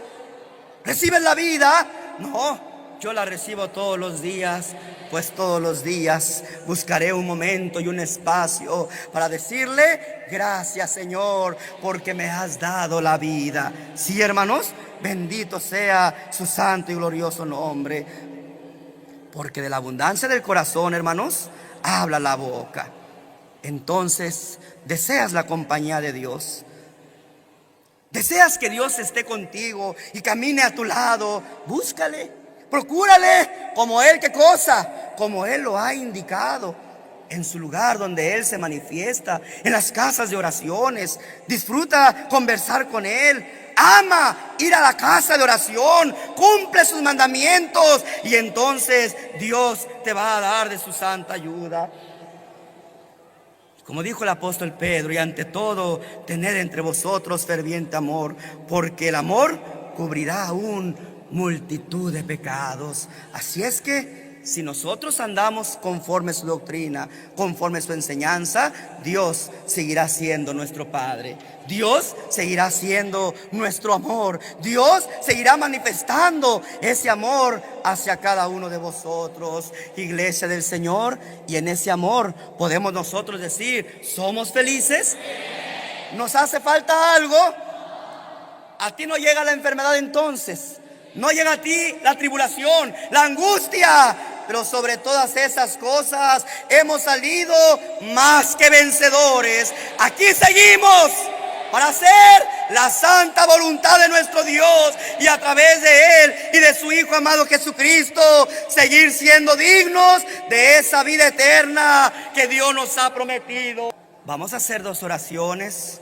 S1: ¿Recibes la vida? No, yo la recibo todos los días. Pues todos los días buscaré un momento y un espacio para decirle: gracias, Señor, porque me has dado la vida. Sí, hermanos, bendito sea su santo y glorioso nombre. Porque de la abundancia del corazón, hermanos, habla la boca. Entonces, ¿deseas la compañía de Dios? ¿Deseas que Dios esté contigo y camine a tu lado? Búscale. Procúrale como Él, ¿qué cosa? Como Él lo ha indicado, en su lugar donde Él se manifiesta, en las casas de oraciones. Disfruta conversar con Él. Ama ir a la casa de oración. Cumple sus mandamientos. Y entonces Dios te va a dar de su santa ayuda. Como dijo el apóstol Pedro: y ante todo, tened entre vosotros ferviente amor, porque el amor cubrirá aún multitud de pecados. Así es que Si nosotros andamos conforme su doctrina, conforme su enseñanza, Dios seguirá siendo nuestro Padre. Dios seguirá siendo nuestro amor. Dios seguirá manifestando ese amor hacia cada uno de vosotros, iglesia del Señor. Y en ese amor podemos nosotros decir, ¿somos felices? ¿Nos hace falta algo? A ti no llega la enfermedad entonces. No llega a ti la tribulación, la angustia. Pero sobre todas esas cosas hemos salido más que vencedores. Aquí seguimos para hacer la santa voluntad de nuestro Dios y a través de Él y de su Hijo amado Jesucristo seguir siendo dignos de esa vida eterna que Dios nos ha prometido. Vamos a hacer 2 oraciones.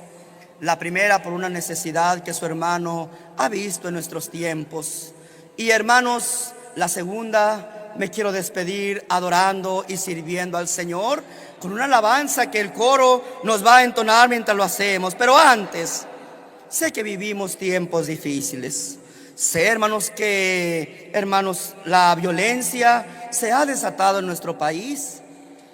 S1: La primera por una necesidad que su hermano ha visto en nuestros tiempos. Y hermanos, la segunda, me quiero despedir adorando y sirviendo al Señor con una alabanza que el coro nos va a entonar mientras lo hacemos. Pero antes, sé que vivimos tiempos difíciles. Sé, hermanos, que la violencia se ha desatado en nuestro país.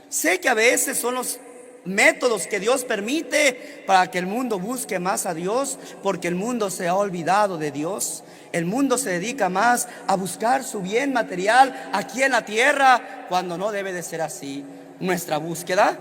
S1: Sé que a veces son los métodos que Dios permite para que el mundo busque más a Dios, porque el mundo se ha olvidado de Dios. El mundo se dedica más a buscar su bien material aquí en la tierra, cuando no debe de ser así. Nuestra búsqueda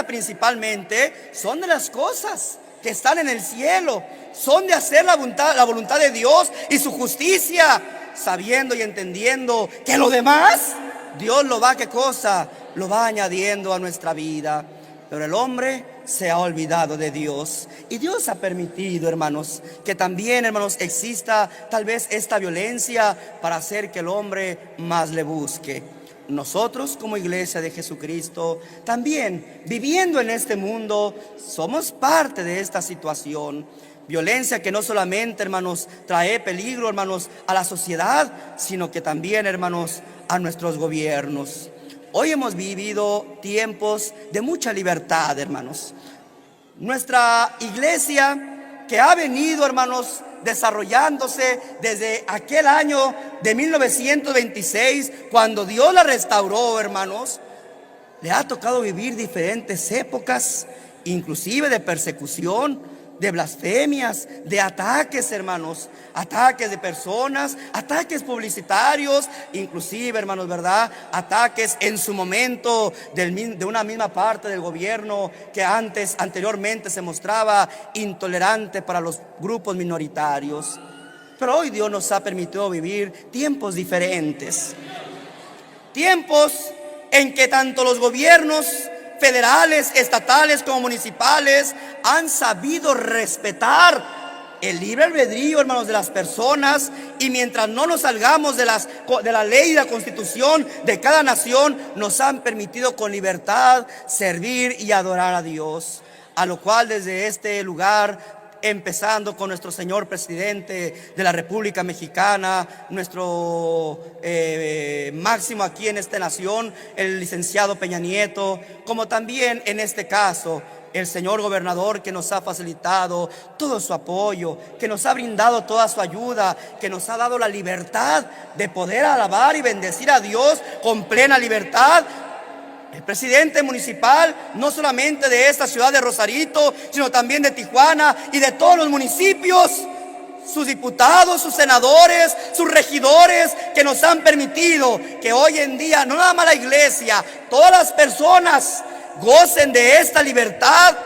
S1: principalmente son de las cosas que están en el cielo, son de hacer la voluntad de Dios y su justicia, sabiendo y entendiendo que lo demás Dios lo va, ¿qué cosa? Lo va añadiendo a nuestra vida. Pero el hombre se ha olvidado de Dios. Y Dios ha permitido, hermanos, que también, hermanos, exista tal vez esta violencia para hacer que el hombre más le busque. Nosotros como iglesia de Jesucristo, también viviendo en este mundo, somos parte de esta situación. Violencia que no solamente, hermanos, trae peligro, hermanos, a la sociedad, sino que también, hermanos, a nuestros gobiernos. Hoy hemos vivido tiempos de mucha libertad, hermanos. Nuestra iglesia, que ha venido, hermanos, desarrollándose desde aquel año de 1926, cuando Dios la restauró, hermanos, le ha tocado vivir diferentes épocas, inclusive de persecución, de blasfemias, de ataques, hermanos, ataques de personas, ataques publicitarios, inclusive, hermanos, ¿verdad? Ataques en su momento de una misma parte del gobierno que anteriormente se mostraba intolerante para los grupos minoritarios. Pero hoy Dios nos ha permitido vivir tiempos diferentes, tiempos en que tanto los gobiernos federales, estatales como municipales han sabido respetar el libre albedrío, hermanos, de las personas. Y mientras no nos salgamos de la ley y la constitución de cada nación, nos han permitido con libertad servir y adorar a Dios. A lo cual desde este lugar, empezando con nuestro señor presidente de la República Mexicana, nuestro máximo aquí en esta nación, el licenciado Peña Nieto, como también en este caso el señor gobernador, que nos ha facilitado todo su apoyo, que nos ha brindado toda su ayuda, que nos ha dado la libertad de poder alabar y bendecir a Dios con plena libertad. El presidente municipal, no solamente de esta ciudad de Rosarito, sino también de Tijuana y de todos los municipios, sus diputados, sus senadores, sus regidores, que nos han permitido que hoy en día, no nada más la iglesia, todas las personas gocen de esta libertad,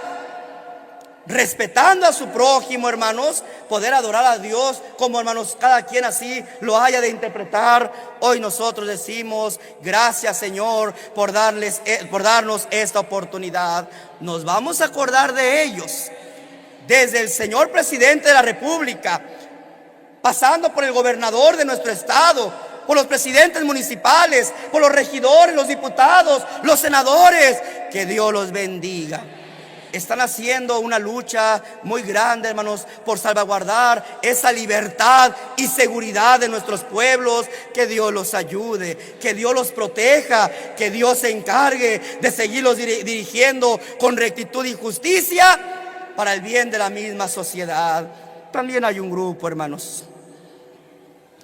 S1: respetando a su prójimo, hermanos, poder adorar a Dios como, hermanos, cada quien así lo haya de interpretar. Hoy nosotros decimos, gracias, Señor, por darnos esta oportunidad. Nos vamos a acordar de ellos, desde el señor presidente de la República, pasando por el gobernador de nuestro estado, por los presidentes municipales, por los regidores, los diputados, los senadores. Que Dios los bendiga. Están haciendo una lucha muy grande, hermanos, por salvaguardar esa libertad y seguridad de nuestros pueblos. Que Dios los ayude, que Dios los proteja, que Dios se encargue de seguirlos dirigiendo con rectitud y justicia para el bien de la misma sociedad. También hay un grupo, hermanos,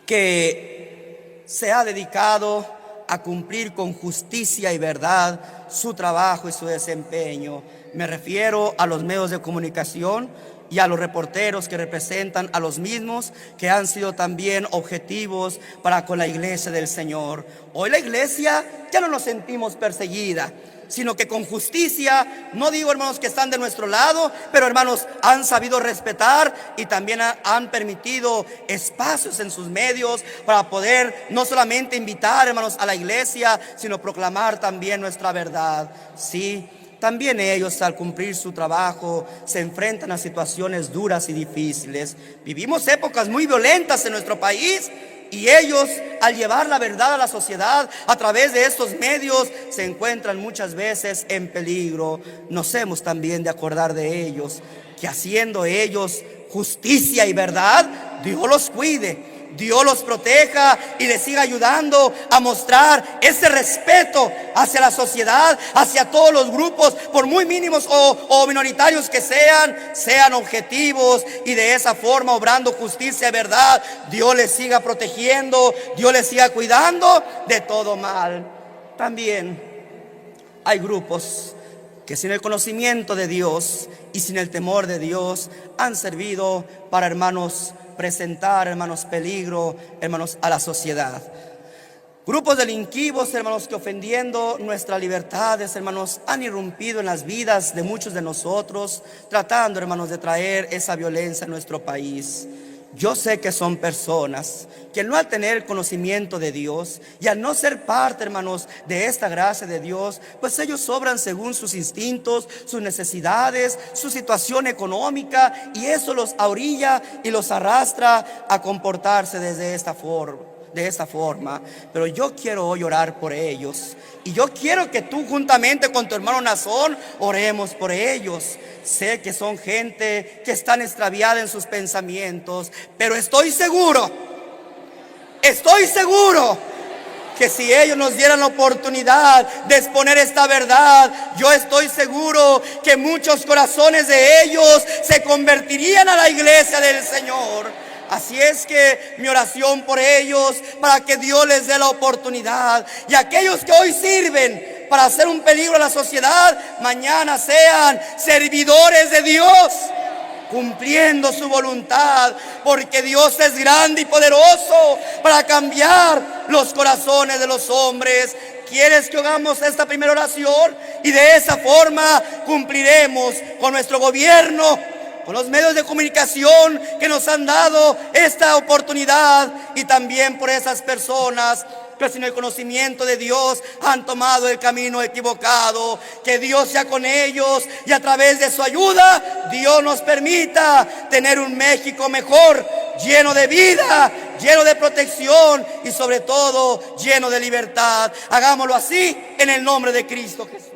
S1: que se ha dedicado a cumplir con justicia y verdad su trabajo y su desempeño. Me refiero a los medios de comunicación y a los reporteros que representan a los mismos, que han sido también objetivos para con la iglesia del Señor. Hoy la iglesia ya no nos sentimos perseguida, sino que con justicia, no digo, hermanos, que están de nuestro lado, pero, hermanos, han sabido respetar y también han permitido espacios en sus medios para poder no solamente invitar, hermanos, a la iglesia, sino proclamar también nuestra verdad. Sí, también ellos, al cumplir su trabajo, se enfrentan a situaciones duras y difíciles. Vivimos épocas muy violentas en nuestro país, y ellos, al llevar la verdad a la sociedad a través de estos medios, se encuentran muchas veces en peligro. Nos hemos también de acordar de ellos, que haciendo ellos justicia y verdad, Dios los cuide, Dios los proteja y les siga ayudando a mostrar ese respeto hacia la sociedad, hacia todos los grupos, por muy mínimos o minoritarios que sean objetivos, y de esa forma, obrando justicia y verdad, Dios les siga protegiendo, Dios les siga cuidando de todo mal. También hay grupos que sin el conocimiento de Dios y sin el temor de Dios han servido para, hermanos, presentar, hermanos, peligro, hermanos, a la sociedad. Grupos delinquivos, hermanos, que ofendiendo nuestras libertades, hermanos, han irrumpido en las vidas de muchos de nosotros, tratando, hermanos, de traer esa violencia a nuestro país. Yo sé que son personas que, no al tener conocimiento de Dios y al no ser parte, hermanos, de esta gracia de Dios, pues ellos obran según sus instintos, sus necesidades, su situación económica, y eso los orilla y los arrastra a comportarse de esta forma. Pero yo quiero hoy orar por ellos, y yo quiero que tú, juntamente con tu hermano Nazón, oremos por ellos. Sé que son gente que están extraviada en sus pensamientos, pero estoy seguro que si ellos nos dieran la oportunidad de exponer esta verdad, yo estoy seguro que muchos corazones de ellos se convertirían a la iglesia del Señor. Así es que mi oración por ellos, para que Dios les dé la oportunidad, y aquellos que hoy sirven para hacer un peligro a la sociedad, mañana sean servidores de Dios, cumpliendo su voluntad, porque Dios es grande y poderoso para cambiar los corazones de los hombres. ¿Quieres que hagamos esta primera oración? Y de esa forma cumpliremos con nuestro gobierno, con los medios de comunicación que nos han dado esta oportunidad, y también por esas personas que sin el conocimiento de Dios han tomado el camino equivocado. Que Dios sea con ellos, y a través de su ayuda Dios nos permita tener un México mejor, lleno de vida, lleno de protección y sobre todo lleno de libertad. Hagámoslo así en el nombre de Cristo Jesús.